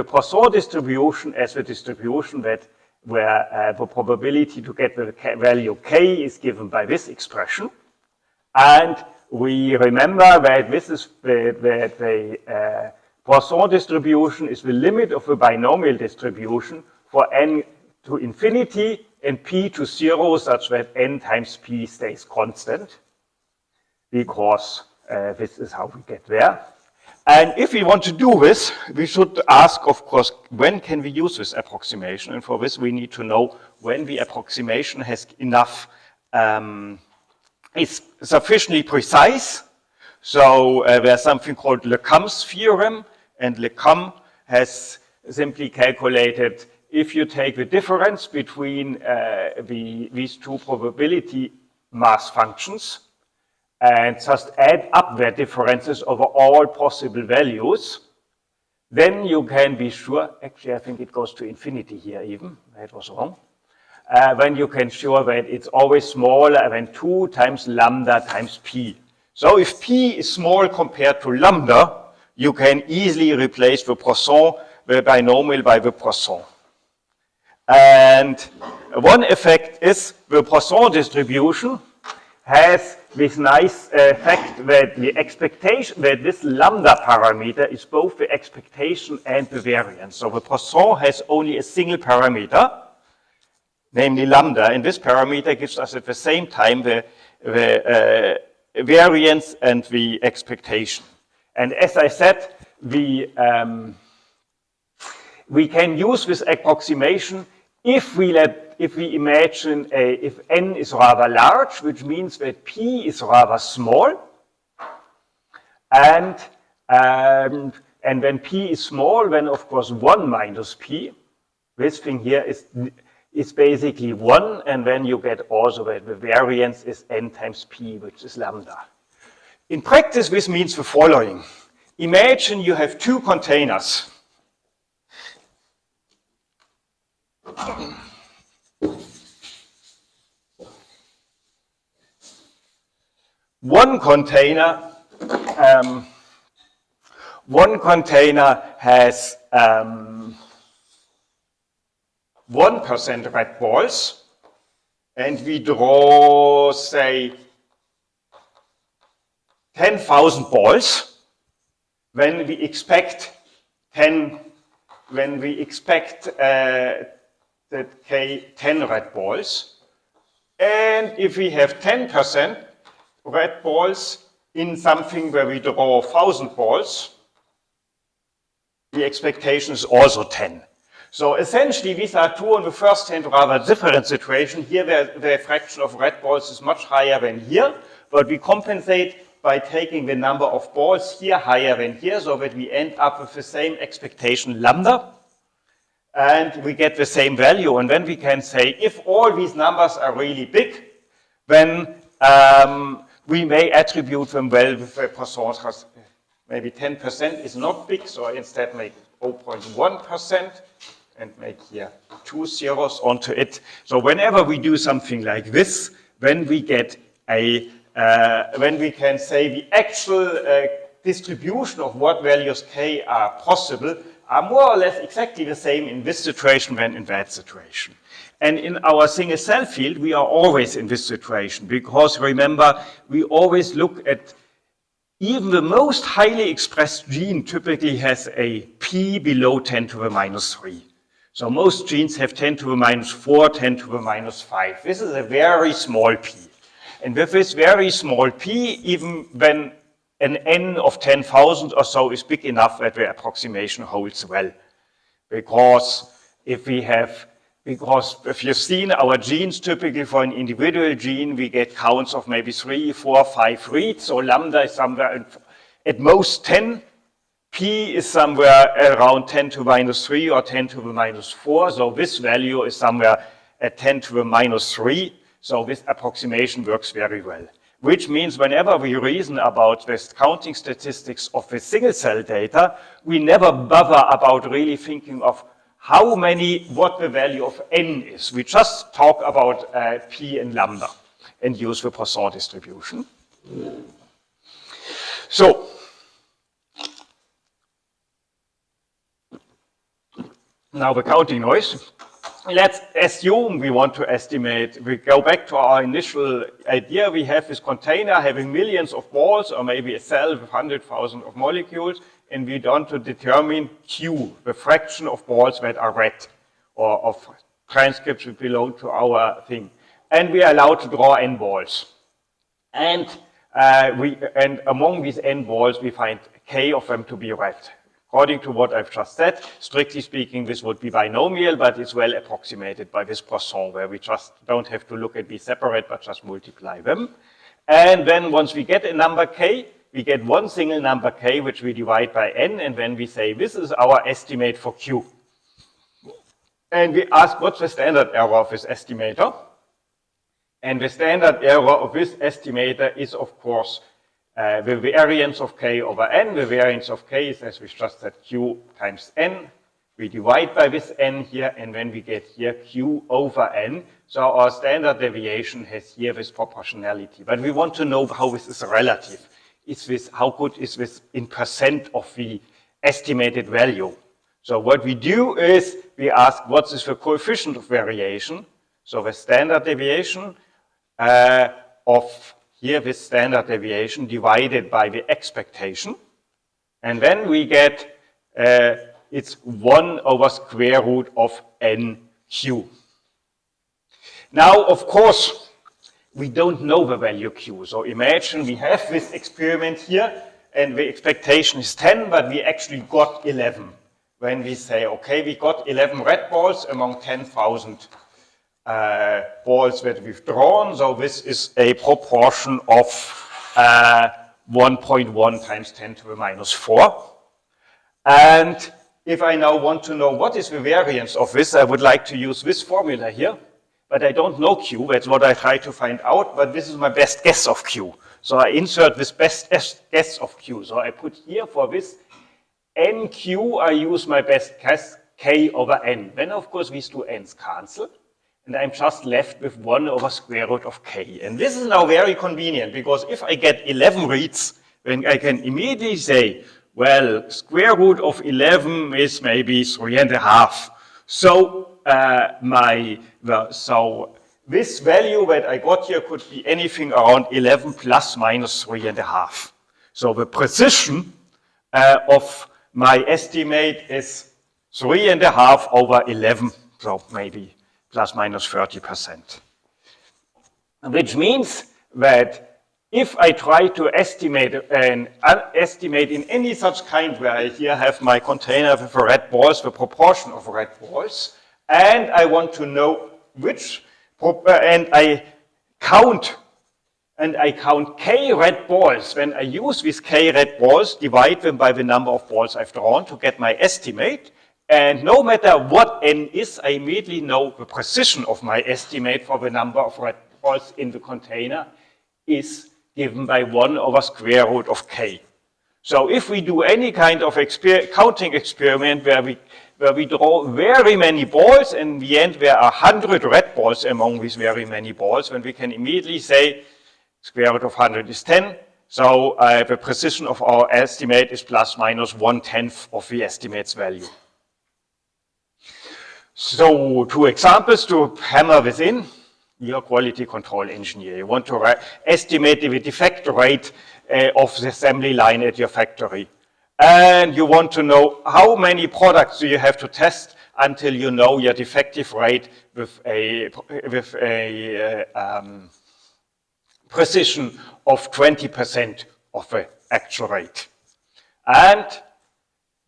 Poisson distribution as the distribution that where the probability to get the value k is given by this expression. And we remember that this is the Poisson distribution is the limit of the binomial distribution for n to infinity and p to 0, such that n times p stays constant, because this is how we get there. And if we want to do this, we should ask, of course, when can we use this approximation? And for this, we need to know when the approximation has enough, is sufficiently precise. So there's something called Lecombe's theorem, and Lecombe has simply calculated if you take the difference between these two probability mass functions, and just add up their differences over all possible values, then you can be sure, actually I think it goes to infinity here even, that was wrong, when you can sure that it's always smaller than 2 times lambda times p. So if p is small compared to lambda, you can easily replace the Poisson, the binomial, by the Poisson. And one effect is the Poisson distribution has this nice fact that the expectation, that this lambda parameter is both the expectation and the variance. So the Poisson has only a single parameter, namely lambda, and this parameter gives us at the same time the variance and the expectation. And as I said, we can use this approximation if we imagine if n is rather large, which means that p is rather small, and when p is small, then of course 1 minus p, this thing here is basically 1, and then you get also that the variance is n times p, which is lambda. In practice, this means the following. Imagine you have two containers. One container has 1% red balls, and we draw, say, 10,000 balls, when we expect that K 10 red balls, and if we have 10% red balls in something where we draw 1,000 balls, the expectation is also 10. So essentially, these are two on the first hand rather different situations. Here, the fraction of red balls is much higher than here, but we compensate by taking the number of balls here higher than here, so that we end up with the same expectation lambda, and we get the same value. And then we can say, if all these numbers are really big, then we may attribute them well with a percentage. Maybe 10% is not big, so instead make 0.1% and make here 2 zeros onto it. So whenever we do something like this, when we get when we can say the actual distribution of what values K are possible are more or less exactly the same in this situation than in that situation. And in our single cell field, we are always in this situation, because remember, we always look at even the most highly expressed gene typically has a p below 10 to the minus 3. So most genes have 10 to the minus 4, 10 to the minus 5. This is a very small p. And with this very small p, even when an n of 10,000 or so is big enough that the approximation holds well. Because if you've seen our genes, typically for an individual gene, we get counts of maybe 3, 4, 5 reads. So lambda is somewhere at most 10. P is somewhere around 10 to the minus 3 or 10 to the minus 4. So this value is somewhere at 10 to the minus 3. So this approximation works very well. Which means whenever we reason about the counting statistics of the single cell data, we never bother about really thinking of what the value of n is. We just talk about p and lambda and use the Poisson distribution. So, now the counting noise. Let's assume we want to estimate. We go back to our initial idea. We have this container having millions of balls, or maybe a cell with 100,000 of molecules, and we want to determine Q, the fraction of balls that are read, or of transcripts that belong to our thing. And we are allowed to draw n balls. And among these n balls, we find k of them to be read. According to what I've just said, strictly speaking, this would be binomial, but it's well approximated by this Poisson, where we just don't have to look at these separate, but just multiply them. And then once we get a number k, we get one single number k, which we divide by n, and then we say, this is our estimate for q. And we ask, what's the standard error of this estimator? And the standard error of this estimator is, of course, the variance of k over n. The variance of k is, as we just said, q times n. We divide by this n here, and then we get here q over n. So our standard deviation has here this proportionality. But we want to know how this is relative. How good is this in percent of the estimated value? So what we do is we ask, what is the coefficient of variation? So the standard deviation of here, this standard deviation divided by the expectation. And then we get, it's 1 over square root of nq. Now, of course, we don't know the value q. So imagine we have this experiment here, and the expectation is 10, but we actually got 11. When we say, okay, we got 11 red balls among 10,000 balls that we've drawn, so this is a proportion of 1.1 times 10 to the minus 4. And if I now want to know what is the variance of this, I would like to use this formula here, but I don't know q, that's what I try to find out, but this is my best guess of q. So I insert this best guess of q. So I put here for this nq, I use my best guess k over n. Then of course these two n's cancel, and I'm just left with 1 over square root of k. And this is now very convenient, because if I get 11 reads, then I can immediately say, well, square root of 11 is maybe 3.5. So this value that I got here could be anything around 11 plus minus 3.5. So the precision of my estimate is 3.5 over 11, so maybe plus minus 30%. Which means that if I try to estimate in any such kind where I here have my container with red balls, the proportion of red balls, and I want to know which, and I count k red balls. When I use these k red balls, divide them by the number of balls I've drawn to get my estimate. And no matter what n is, I immediately know the precision of my estimate for the number of red balls in the container is given by 1 over square root of k. So if we do any kind of counting experiment where we draw very many balls, and in the end there are 100 red balls among these very many balls, then we can immediately say square root of 100 is 10. So the precision of our estimate is plus minus 1/10 of the estimate's value. So 2 examples to hammer this in. You're a quality control engineer. You want to estimate the defect rate of the assembly line at your factory. And you want to know how many products do you have to test until you know your defective rate with a precision of 20% of the actual rate. And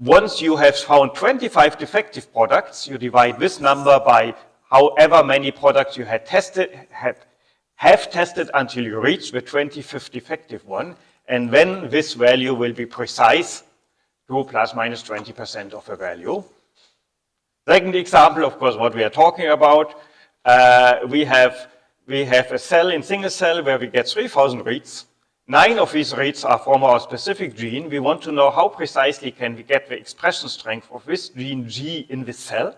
once you have found 25 defective products, you divide this number by however many products you have tested until you reach the 25th defective one, and then this value will be precise to plus minus 20% of the value. Second example, of course, what we are talking about, we have a cell in single cell where we get 3,000 reads. 9 of these reads are from our specific gene. We want to know how precisely can we get the expression strength of this gene G in this cell.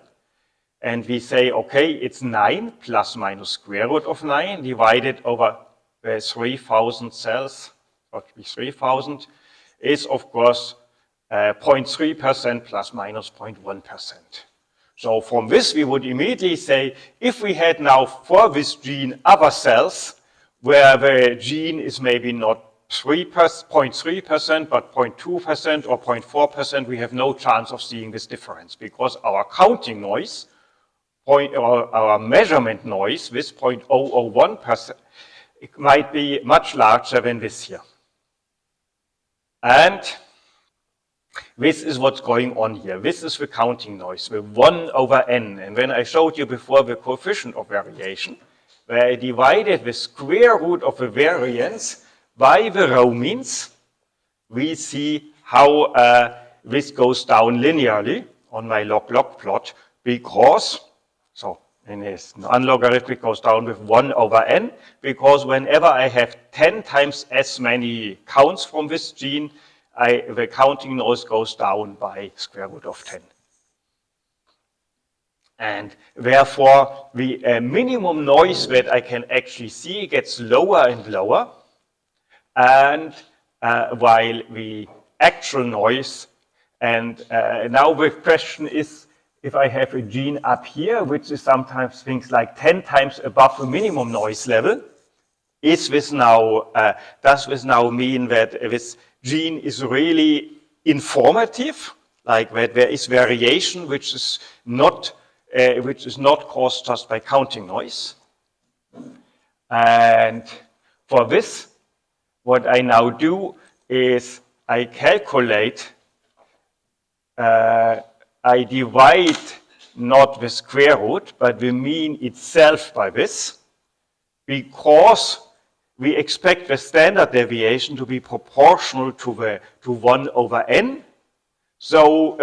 And we say, okay, it's 9 plus minus square root of 9 divided over the 3,000 cells, got to be 3,000, is of course 0.3% plus minus 0.1%. So from this we would immediately say, if we had now for this gene other cells where the gene is maybe not 0.3% but 0.2% or 0.4%, we have no chance of seeing this difference because our counting noise, or our measurement noise, this 0.001%, it might be much larger than this here. And this is what's going on here. This is the counting noise, the 1 over n. And when I showed you before the coefficient of variation, where I divided the square root of the variance by the row means, we see how this goes down linearly on my log-log plot because, so in this unlogarithmic goes down with 1 over n, because whenever I have 10 times as many counts from this gene, the counting noise goes down by square root of 10. And therefore, the minimum noise that I can actually see gets lower and lower, and while the actual noise, and now the question is, if I have a gene up here, which is sometimes things like 10 times above the minimum noise level, is this now, does this now mean that this gene is really informative, like that there is variation which is not caused just by counting noise? And for this, what I now do is I calculate, I divide not the square root, but the mean itself by this, because we expect the standard deviation to be proportional to 1 over n. So,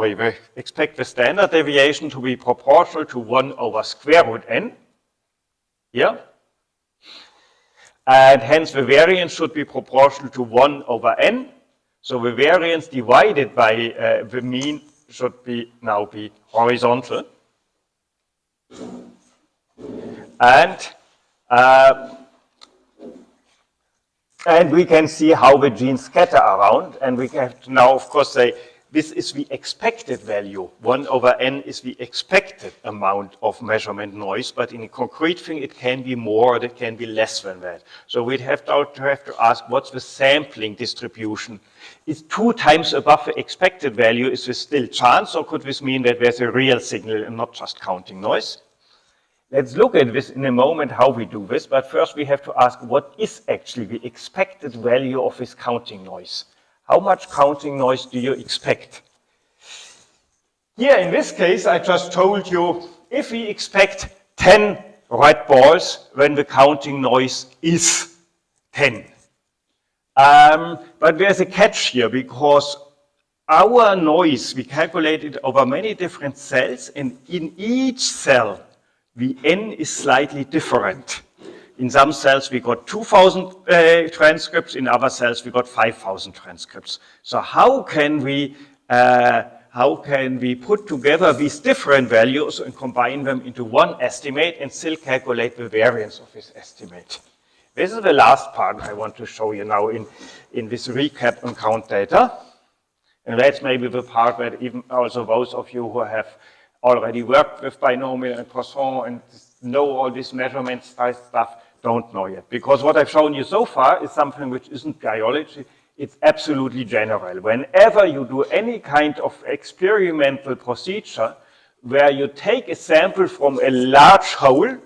we expect the standard deviation to be proportional to 1 over square root n. Yeah? And hence the variance should be proportional to 1 over n. So the variance divided by the mean should now be horizontal. And we can see how the genes scatter around. And we have to now, of course, say this is the expected value. 1 over n is the expected amount of measurement noise, but in a concrete thing, it can be more or it can be less than that. So we'd have to ask, what's the sampling distribution? Is 2 times above the expected value, is this still chance, or could this mean that there's a real signal and not just counting noise? Let's look at this in a moment, how we do this, but first we have to ask, what is actually the expected value of this counting noise? How much counting noise do you expect? Here in this case, I just told you, if we expect 10 red balls, then the counting noise is 10. But there's a catch here, because our noise, we calculate it over many different cells, and in each cell, the n is slightly different. In some cells, we got 2,000 transcripts. In other cells, we got 5,000 transcripts. So how can we put together these different values and combine them into one estimate and still calculate the variance of this estimate? This is the last part I want to show you now in this recap on count data. And that's maybe the part that even also those of you who have already worked with binomial and Poisson and know all this measurement stuff don't know yet. Because what I've shown you so far is something which isn't biology, it's absolutely general. Whenever you do any kind of experimental procedure where you take a sample from a large whole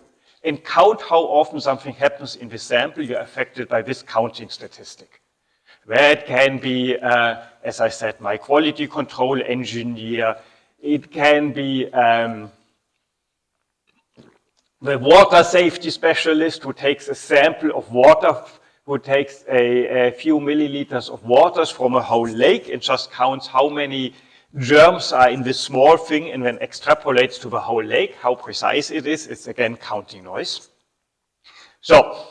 and count how often something happens in the sample, you're affected by this counting statistic. That can be, as I said, my quality control engineer. It can be the water safety specialist who takes a sample of water, who takes a few milliliters of water from a whole lake and just counts how many germs are in this small thing and then extrapolates to the whole lake, how precise it is. It's again counting noise. So,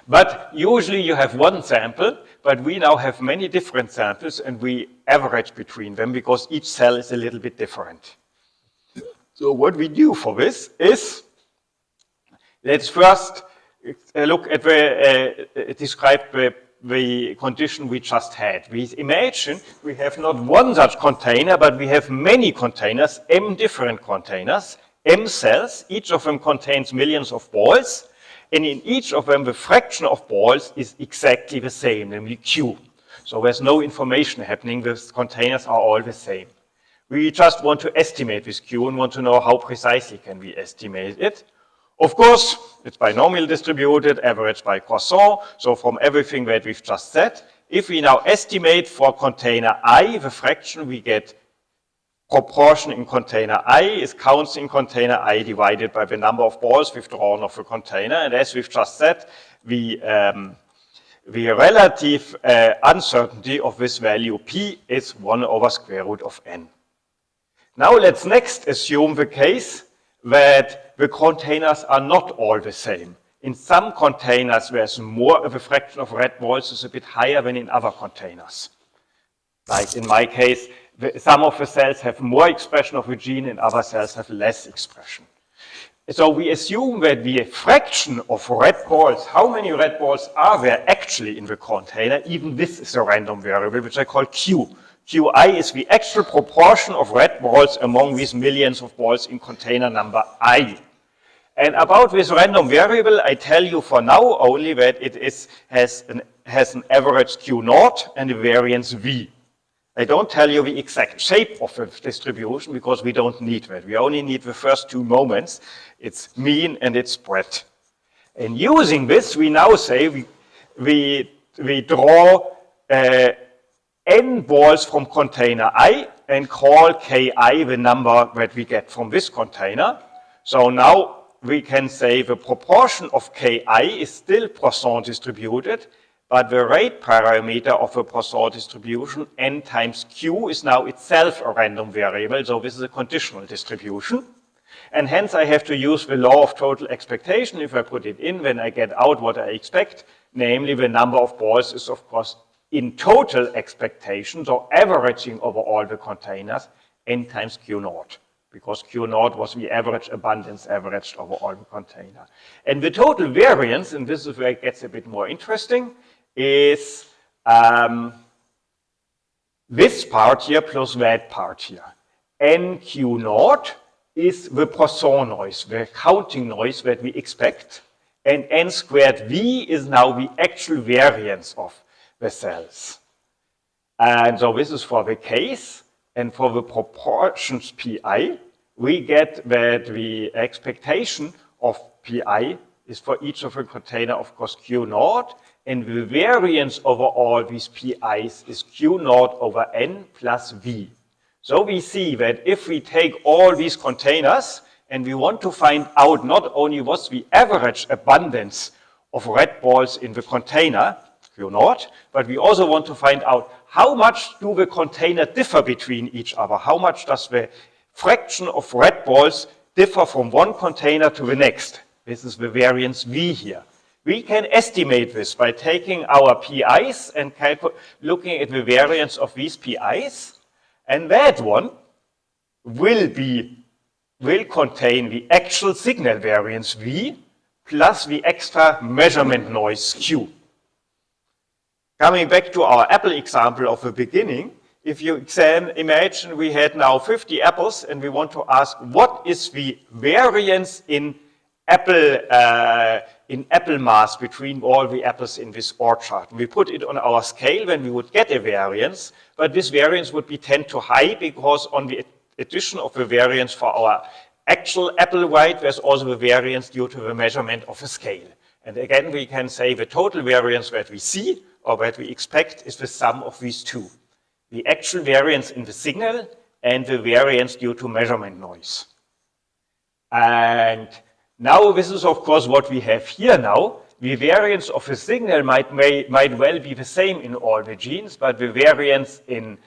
but usually you have one sample, but we now have many different samples and we average between them because each cell is a little bit different. So what we do for this is, let's first look at describe the condition we just had. We imagine we have not one such container, but we have many containers, m different containers, m cells, each of them contains millions of balls, and in each of them, the fraction of balls is exactly the same, namely Q. So there's no information happening. The containers are all the same. We just want to estimate this Q and want to know how precisely can we estimate it. Of course, it's binomial distributed, averaged by Poisson. So from everything that we've just said, if we now estimate for container I, the fraction, we get proportion in container I is counts in container I divided by the number of balls we've drawn of the container. And as we've just said, the relative uncertainty of this value P is 1 over square root of n. Now let's next assume the case that the containers are not all the same. In some containers, there's more of a fraction of red balls is a bit higher than in other containers. Like in my case, some of the cells have more expression of the gene and other cells have less expression. So we assume that the fraction of red balls, how many red balls are there actually in the container, even this is a random variable, which I call Q. Qi is the actual proportion of red balls among these millions of balls in container number I. And about this random variable, I tell you for now only that it has an average Q naught and a variance V. I don't tell you the exact shape of the distribution because we don't need that. We only need the first two moments. It's mean and it's spread. And using this, we now say we draw n balls from container I and call Ki the number that we get from this container. So now we can say the proportion of Ki is still Poisson distributed, but the rate parameter of a Poisson distribution, n times q, is now itself a random variable, so this is a conditional distribution. And hence I have to use the law of total expectation. If I put it in, then I get out what I expect, namely the number of balls is of course in total expectation, so averaging over all the containers, n times q naught, because q naught was the average abundance averaged over all the container. And the total variance, and this is where it gets a bit more interesting, is the this part here plus that part here. NQ naught is the Poisson noise, the counting noise that we expect. And n squared v is now the actual variance of the cells. And so this is for the case. And for the proportions pi, we get that the expectation of pi is for each of the container, of course, q naught. And the variance over all these pi's is q naught over n plus v. So we see that if we take all these containers and we want to find out not only what's the average abundance of red balls in the container, Q naught, but we also want to find out how much do the container differ between each other? How much does the fraction of red balls differ from one container to the next? This is the variance V here. We can estimate this by taking our PIs and looking at the variance of these PIs, and that one will contain the actual signal variance V plus the extra measurement noise Q. Coming back to our apple example of the beginning, if you imagine we had now 50 apples and we want to ask what is the variance in apple mass between all the apples in this orchard. We put it on our scale when we would get a variance, but this variance would be 10 to high because on the addition of the variance for our actual apple weight, there's also a variance due to the measurement of a scale. And again, we can say the total variance that we see or that we expect is the sum of these two. The actual variance in the signal and the variance due to measurement noise. And now this is of course what we have here now. The variance of a signal might well be the same in all the genes, but the variance in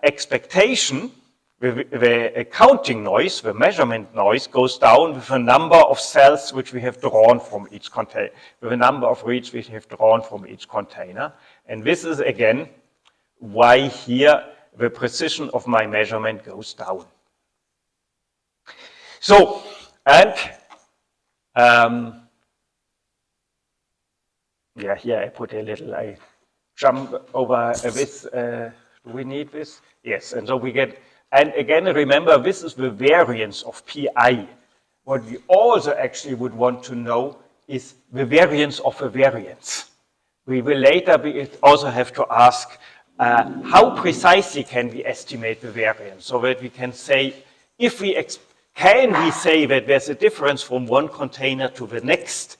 expectation, the counting noise, the measurement noise, goes down with the number of cells which we have drawn from each container, with the number of reads we have drawn from each container. And this is again why here the precision of my measurement goes down. So, and yeah, here I put a little, I jump over this. Do we need this? Yes, and so we get, and again, remember, this is the variance of pi. What we also actually would want to know is the variance of a variance. We will later also have to ask how precisely can we estimate the variance, so that we can say, if we can we say that there's a difference from one container to the next,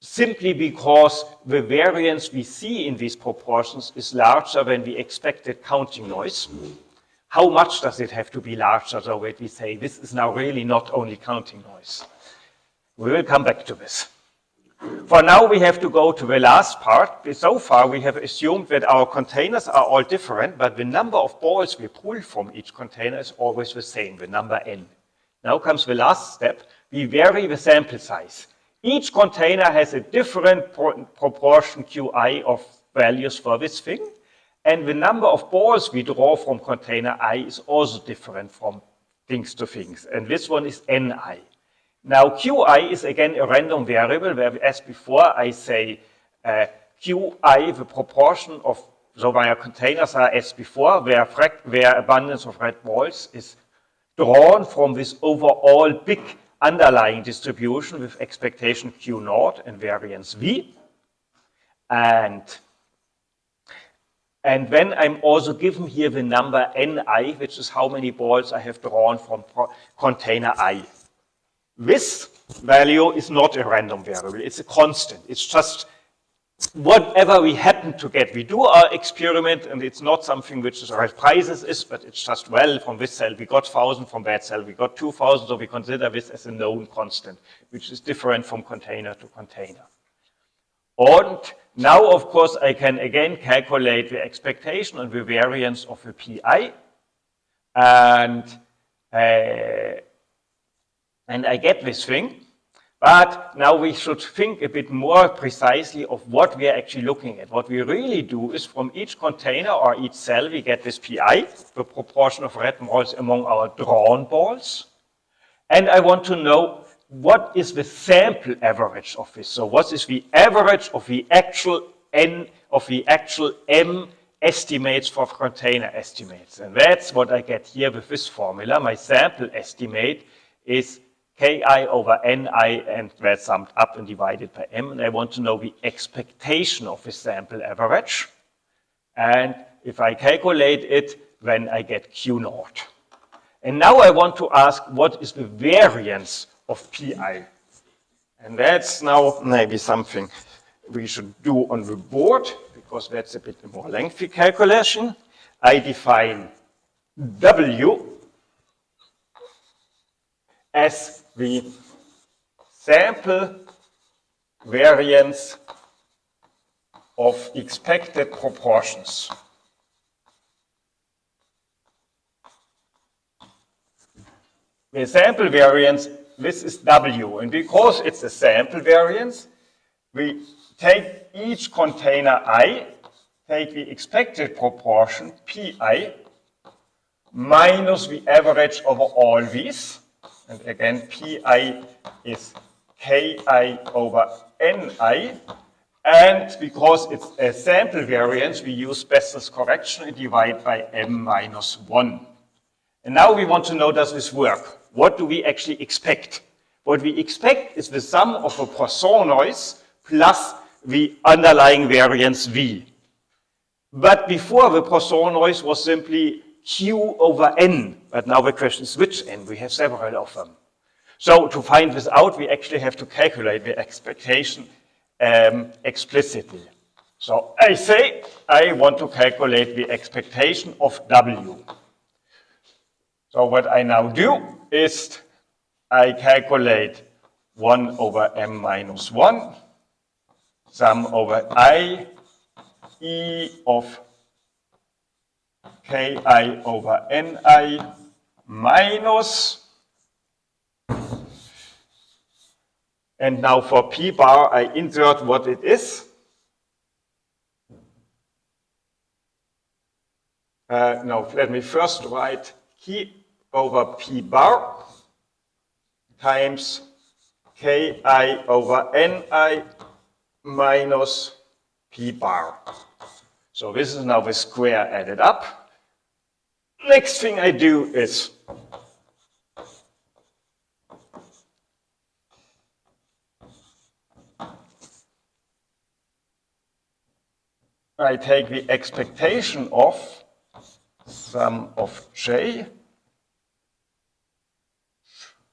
simply because the variance we see in these proportions is larger than the expected counting noise. How much does it have to be larger so that we say this is now really not only counting noise? We will come back to this. For now, we have to go to the last part. So far, we have assumed that our containers are all different, but the number of balls we pull from each container is always the same, the number n. Now comes the last step. We vary the sample size. Each container has a different proportion qi of values for this thing, and the number of balls we draw from container I is also different from things to things, and this one is ni. Now qi is again a random variable, where as before I say qi, the proportion of, so my containers are as before, where abundance of red balls is drawn from this overall big underlying distribution with expectation q naught and variance v. And then I'm also given here the number ni, which is how many balls I have drawn from container I. This value is not a random variable, it's a constant. It's just whatever we happen to get. We do our experiment and it's not something which is prizes is, but it's just, well, from this cell we got 1,000, from that cell we got 2,000, so we consider this as a known constant, which is different from container to container. And now, of course, I can again calculate the expectation and the variance of the pi, and I get this thing. But now we should think a bit more precisely of what we are actually looking at. What we really do is from each container or each cell, we get this pi, the proportion of red balls among our drawn balls. And I want to know what is the sample average of this. So what is the average of the actual the actual M estimates for container estimates. And that's what I get here with this formula. My sample estimate is Ki over Ni, and that's summed up and divided by M. And I want to know the expectation of the sample average. And if I calculate it, then I get Q naught. And now I want to ask, what is the variance of Pi? And that's now maybe something we should do on the board, because that's a bit more lengthy calculation. I define W as the sample variance of expected proportions. The sample variance, this is W, and because it's a sample variance, we take each container I, take the expected proportion Pi, minus the average over all these, and again Pi is Ki over Ni, and because it's a sample variance, we use Bessel's correction and divide by M minus 1. And now we want to know, does this work? What do we actually expect? What we expect is the sum of the Poisson noise plus the underlying variance V. But before, the Poisson noise was simply Q over N. But now the question is which N? We have several of them. So to find this out, we actually have to calculate the expectation explicitly. So I say I want to calculate the expectation of W. So what I now do is I calculate 1 over M minus 1, sum over I, E of Ki over Ni minus, and now for P bar I insert what it is. No, let me first write Ki over P bar times Ki over Ni minus P bar. So this is now the square added up. Next thing I do is I take the expectation of sum of J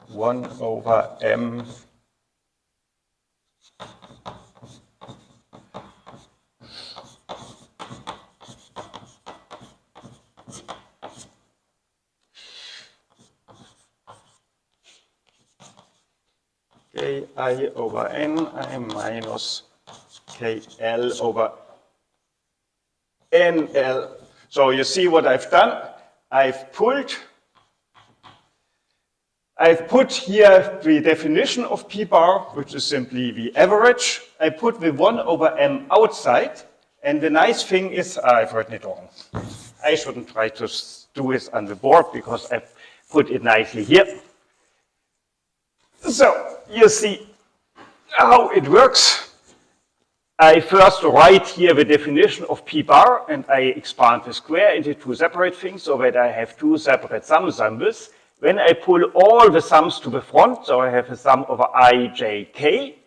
1 over M Ki over Ni minus Kl over NL. So you see what I've done? I've put here the definition of P bar, which is simply the average. I put the 1 over M outside, and the nice thing is, I've written it wrong. I shouldn't try to do this on the board because I've put it nicely here. So you see how it works. I first write here the definition of P bar, and I expand the square into two separate things so that I have two separate sum symbols. When I pull all the sums to the front, so I have a sum over I, J, K.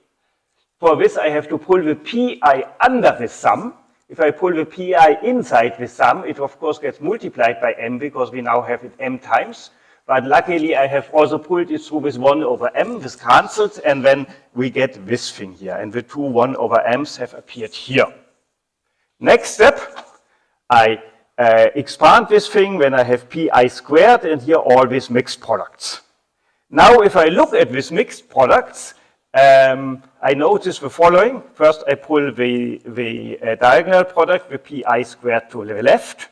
For this, I have to pull the Pi under the sum. If I pull the Pi inside the sum, it of course gets multiplied by M because we now have it M times. But luckily, I have also pulled it through with 1 over M. This cancels, and then we get this thing here. And the two 1 over M's have appeared here. Next step, I expand this thing when I have Pi squared, and here all these mixed products. Now, if I look at these mixed products, I notice the following. First, I pull the diagonal product, the Pi squared to the left.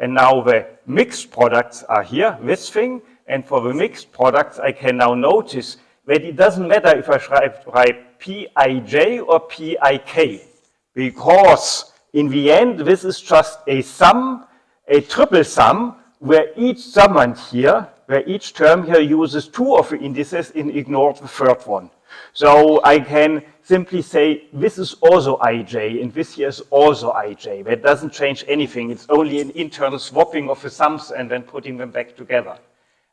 And now the mixed products are here, this thing. And for the mixed products, I can now notice that it doesn't matter if I write Pij or Pik, because in the end, this is just a sum, a triple sum, where each summand here, where each term here uses two of the indices and ignores the third one. So I can simply say this is also ij and this here is also ij. That doesn't change anything. It's only an internal swapping of the sums and then putting them back together.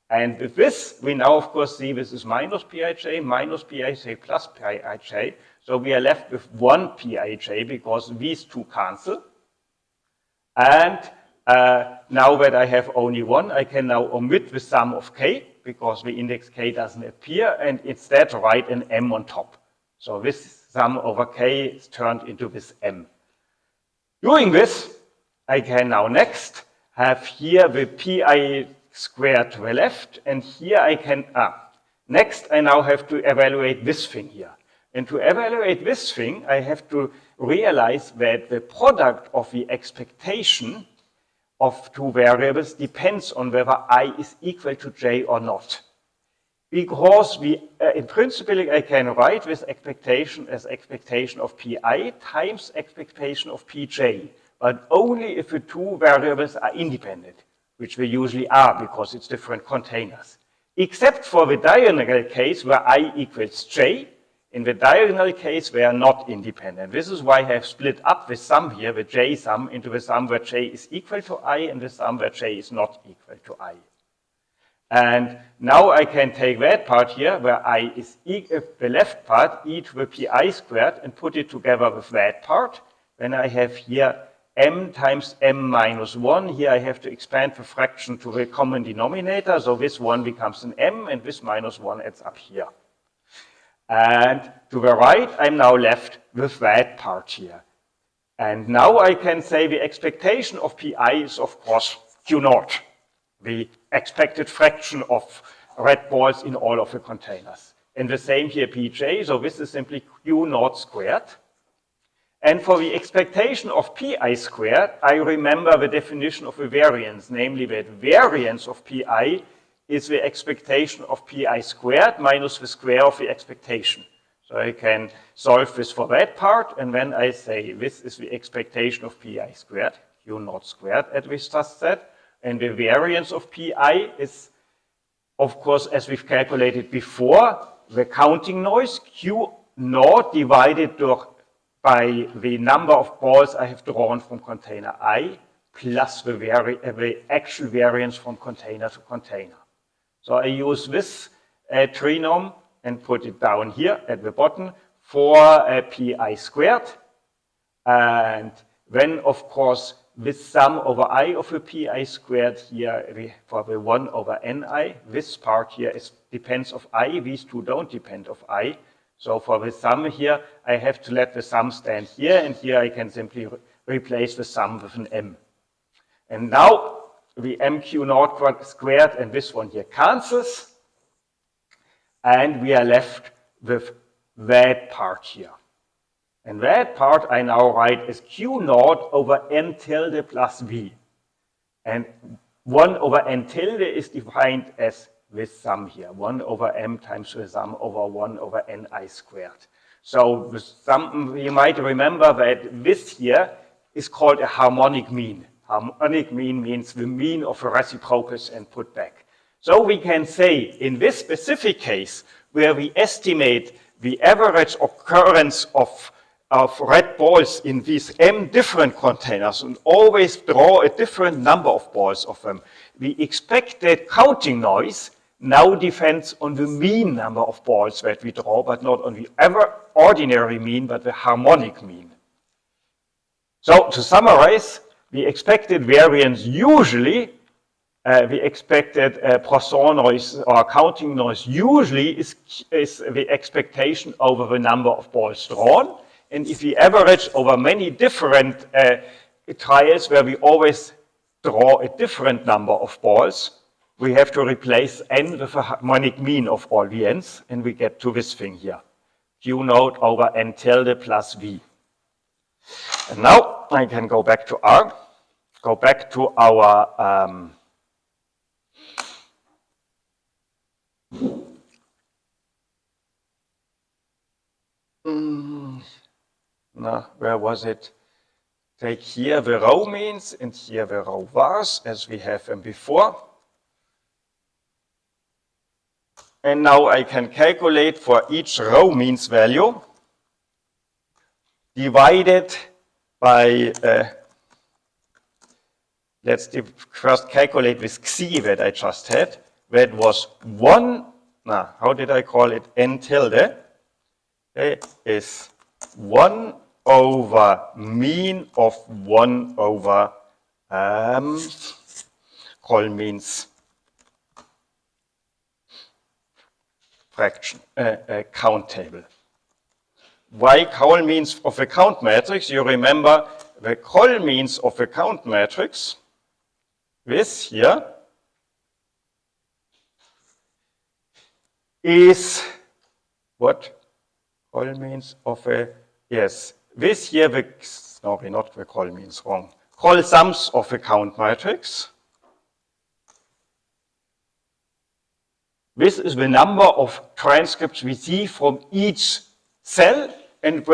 And with this, we now of course see this is minus pij plus pij. So we are left with one pij because these two cancel. And now that I have only one, I can now omit the sum of k because the index k doesn't appear and instead write an m on top. So this sum over k is turned into this m. Doing this, I can now next have here the pi squared to the left, and here I can, next I now have to evaluate this thing here. And to evaluate this thing, I have to realize that the product of the expectation of two variables depends on whether I is equal to j or not. Because in principle, I can write this expectation as expectation of pi times expectation of pj, but only if the two variables are independent, which they usually are because it's different containers. Except for the diagonal case where I equals j. In the diagonal case, they are not independent. This is why I have split up the sum here, the j sum, into the sum where j is equal to I and the sum where j is not equal to I. And now I can take that part here, where I is the left part, e to the pi squared, and put it together with that part. Then I have here m times m minus 1. Here I have to expand the fraction to the common denominator. So this 1 becomes an m, and this minus 1 adds up here. And to the right, I'm now left with that part here. And now I can say the expectation of pi is, of course, q naught, the expected fraction of red balls in all of the containers. And the same here, pj, so this is simply q naught squared. And for the expectation of pi squared, I remember the definition of the variance, namely that variance of pi is the expectation of pi squared minus the square of the expectation. So I can solve this for that part, and then I say this is the expectation of pi squared, q naught squared, as we just said, and the variance of pi is, of course, as we've calculated before, the counting noise, q naught divided by the number of balls I have drawn from container I, plus the actual variance from container to container. So I use this trinom and put it down here at the bottom for pi squared. And then, of course, this sum over I of the pi squared here for the 1 over ni. This part here depends of I. These two don't depend of I. So for the sum here, I have to let the sum stand here. And here I can simply replace the sum with an m. And now the mq naught squared and this one here cancels. And we are left with that part here. And that part I now write as q naught over n tilde plus v. And 1 over n tilde is defined as this sum here, 1 over m times the sum over 1 over ni squared. So the sum, you might remember that this here is called a harmonic mean. Harmonic mean means the mean of the reciprocals and put back. So we can say in this specific case, where we estimate the average occurrence of red balls in these m different containers and always draw a different number of balls of them, the expected counting noise now depends on the mean number of balls that we draw, but not on the ordinary mean, but the harmonic mean. So to summarize, the expected variance usually, the expected Poisson noise or counting noise usually is the expectation over the number of balls drawn. And if we average over many different trials where we always draw a different number of balls, we have to replace n with a harmonic mean of all the n's, and we get to this thing here, q naught over n tilde plus v. And now I can go back to R, go back to our now, where was it? Take here the row means and here the row vars as we have them before. And now I can calculate for each row means value divided by, let's first calculate with xi that I just had. That was 1, how did I call it? N tilde is 1 over mean of 1 over call means fraction, count table. Why call means of a count matrix? You remember the call means of a count matrix, this here, is what call means of a, yes, this here, no, not the call means, wrong. Call sums of a count matrix. This is the number of transcripts we see from each cell and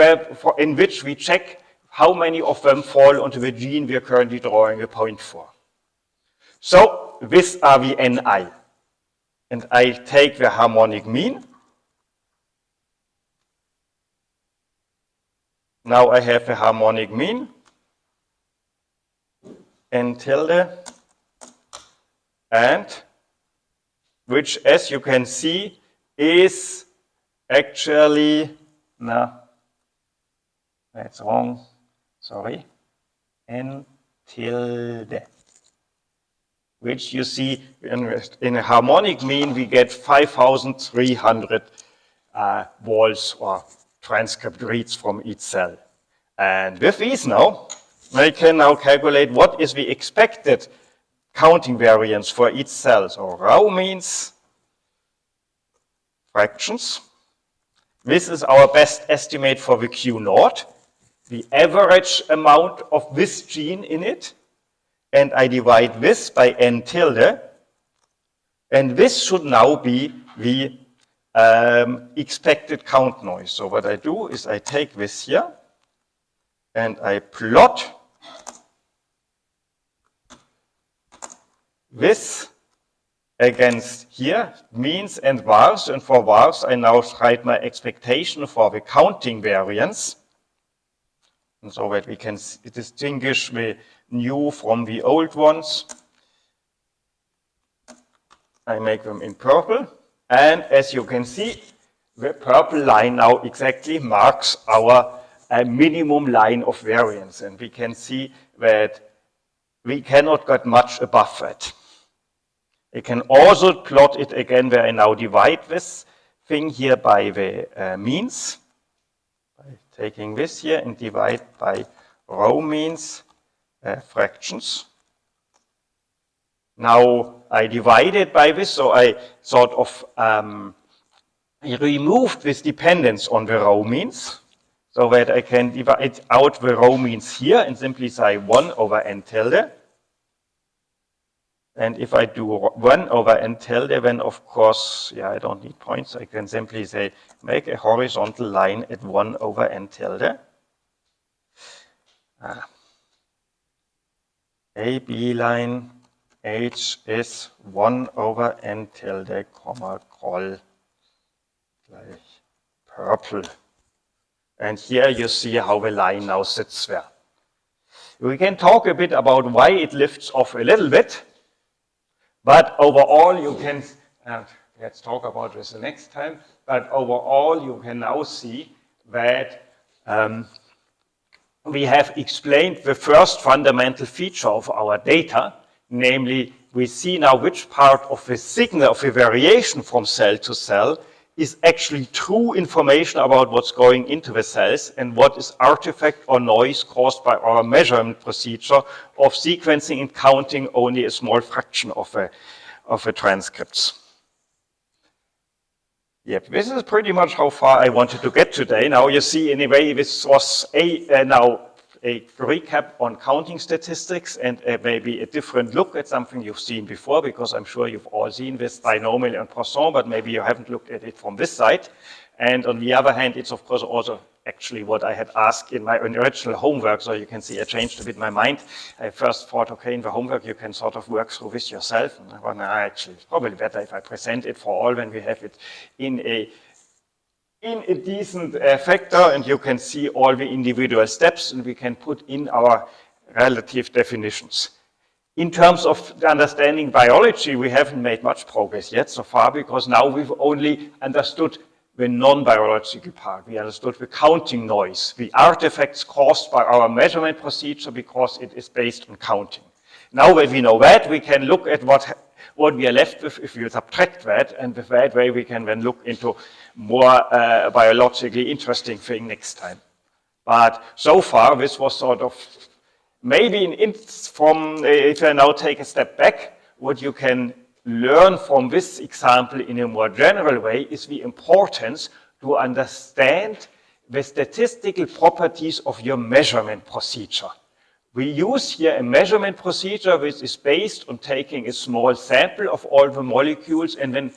in which we check how many of them fall onto the gene we are currently drawing a point for. So these are the Ni. And I take the harmonic mean. Now I have a harmonic mean, N tilde, and which, as you can see, is actually, no, that's wrong, sorry, N tilde, which you see in a harmonic mean, we get 5,300 walls or transcript reads from each cell. And with these now, I can now calculate what is the expected counting variance for each cell. So rho means fractions. This is our best estimate for the Q naught, the average amount of this gene in it. And I divide this by N tilde. And this should now be the expected count noise. So what I do is I take this here and I plot this against here, means and vars. And for vars, I now write my expectation for the counting variance. And so that we can distinguish the new from the old ones. I make them in purple. And as you can see, the purple line now exactly marks our minimum line of variance. And we can see that we cannot get much above that. I can also plot it again where I now divide this thing here by the means. By taking this here and divide by rho means fractions. Now I divide it by this, so I sort of removed this dependence on the rho means, so that I can divide out the rho means here and simply say 1 over N tilde. And if I do 1 over N tilde, then of course, yeah, I don't need points. I can simply say, make a horizontal line at 1 over N tilde. A, B line, H is 1 over N tilde, comma, Groll, gleich purple. And here you see how the line now sits there. We can talk a bit about why it lifts off a little bit, but overall you can, let's talk about this the next time, but overall you can now see that we have explained the first fundamental feature of our data, namely we see now which part of the signal of the variation from cell to cell is actually true information about what's going into the cells and what is artifact or noise caused by our measurement procedure of sequencing and counting only a small fraction of the transcripts. Yep, this is pretty much how far I wanted to get today. Now you see, anyway, this was now a recap on counting statistics and maybe a different look at something you've seen before, because I'm sure you've all seen this binomial and Poisson, but maybe you haven't looked at it from this side. And on the other hand, it's of course also actually what I had asked in my original homework. So you can see I changed a bit my mind. I first thought, okay, in the homework you can sort of work through this yourself. And I thought, nah, actually, it's probably better if I present it for all when we have it in a decent factor, and you can see all the individual steps, and we can put in our relative definitions. In terms of understanding biology, we haven't made much progress yet so far, because now we've only understood the non-biological part. We understood the counting noise, the artifacts caused by our measurement procedure, because it is based on counting. Now that we know that, we can look at what we are left with if we subtract that, and with that way we can then look into more biologically interesting thing next time. But so far, this was sort of maybe if I now take a step back, what you can learn from this example in a more general way is the importance to understand the statistical properties of your measurement procedure. We use here a measurement procedure which is based on taking a small sample of all the molecules and then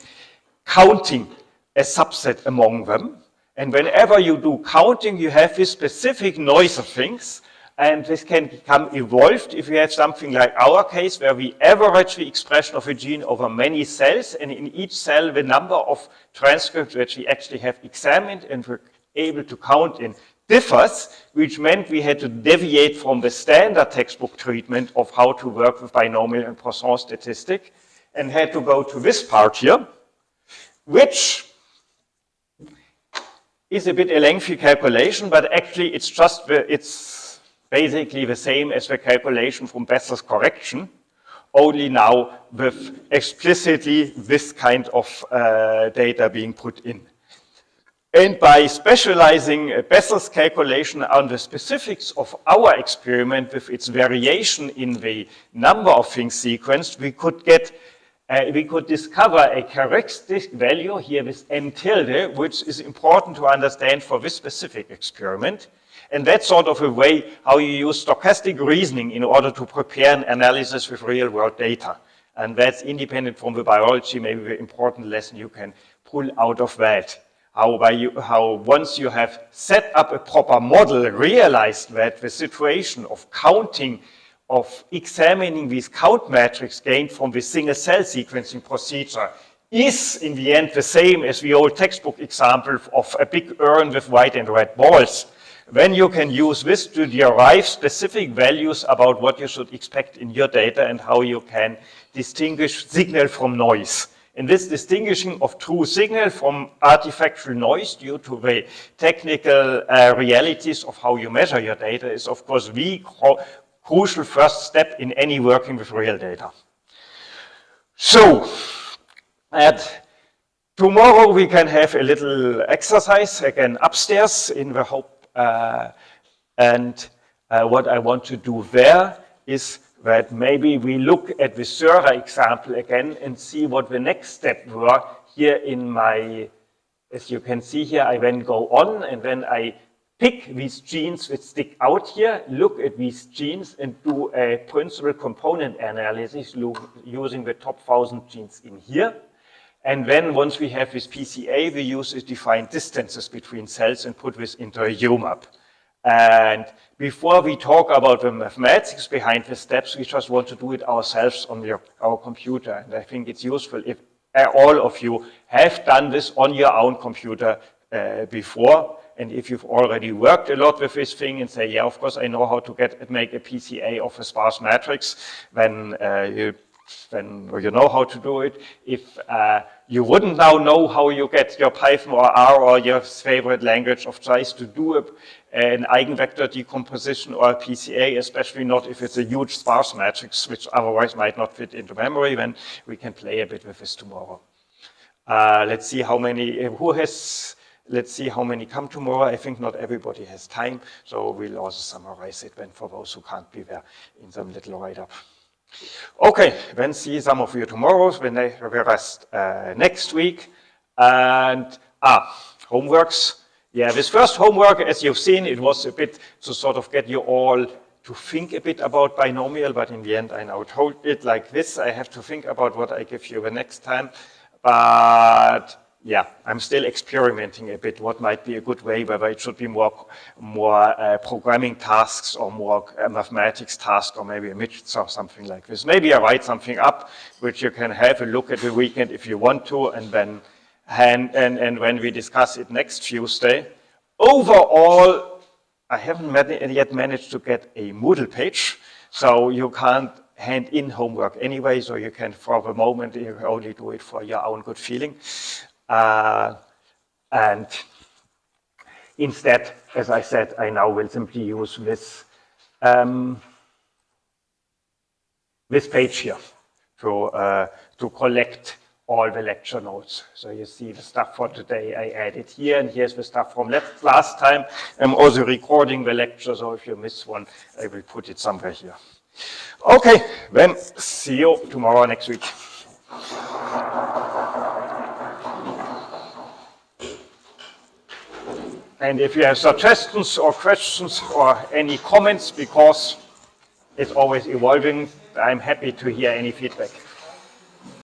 counting a subset among them. And whenever you do counting, you have this specific noise of things, and this can become evolved if you have something like our case, where we average the expression of a gene over many cells, and in each cell the number of transcripts which we actually have examined and were able to count in differs, which meant we had to deviate from the standard textbook treatment of how to work with binomial and Poisson statistic, and had to go to this part here, which is a bit a lengthy calculation, but actually it's basically the same as the calculation from Besser's correction, only now with explicitly this kind of data being put in. And by specializing Besser's calculation on the specifics of our experiment with its variation in the number of things sequenced, we could discover a characteristic value here with n tilde, which is important to understand for this specific experiment. And that's sort of a way how you use stochastic reasoning in order to prepare an analysis with real-world data. And that's independent from the biology, maybe the important lesson you can pull out of that. How once you have set up a proper model, realized that the situation of counting, of examining these count matrix gained from the single cell sequencing procedure is in the end the same as the old textbook example of a big urn with white and red balls, then you can use this to derive specific values about what you should expect in your data and how you can distinguish signal from noise. And this distinguishing of true signal from artifactual noise due to the technical realities of how you measure your data is, of course, the crucial first step in any working with real data. So, tomorrow we can have a little exercise again upstairs in the hope, what I want to do there is that maybe we look at the Sura example again and see what the next step were here in my, as you can see here, I then go on and then I pick these genes which stick out here, look at these genes and do a principal component analysis using the top 1,000 genes in here. And then once we have this PCA, we use the defined distances between cells and put this into a UMAP. And before we talk about the mathematics behind the steps, we just want to do it ourselves on our computer. And I think it's useful if all of you have done this on your own computer before. And if you've already worked a lot with this thing and say, yeah, of course, I know how to make a PCA of a sparse matrix, then you know how to do it. If you wouldn't now know how you get your Python or R or your favorite language of choice to do an eigenvector decomposition or a PCA, especially not if it's a huge sparse matrix, which otherwise might not fit into memory, then we can play a bit with this tomorrow. Let's see how many, let's see how many come tomorrow. I think not everybody has time, so we'll also summarize it then for those who can't be there in some little write-up. Okay, then see some of you tomorrow, when they rest next week. And homeworks. Yeah, this first homework, as you've seen, it was a bit to sort of get you all to think a bit about binomial, but in the end I now told it like this. I have to think about what I give you the next time. But yeah, I'm still experimenting a bit what might be a good way, whether it should be more programming tasks or more mathematics tasks, or maybe a mix or something like this. Maybe I write something up which you can have a look at the weekend if you want to, and then and when we discuss it next Tuesday. Overall, I haven't yet managed to get a Moodle page, so you can't hand in homework anyway, so you can, for the moment, you only do it for your own good feeling. And instead, as I said, I now will simply use this this page here to collect all the lecture notes. So you see the stuff for today I added here, and here's the stuff from last time. I'm also recording the lecture, so if you miss one, I will put it somewhere here. Okay, then see you tomorrow next week. And if you have suggestions or questions or any comments, because it's always evolving, I'm happy to hear any feedback.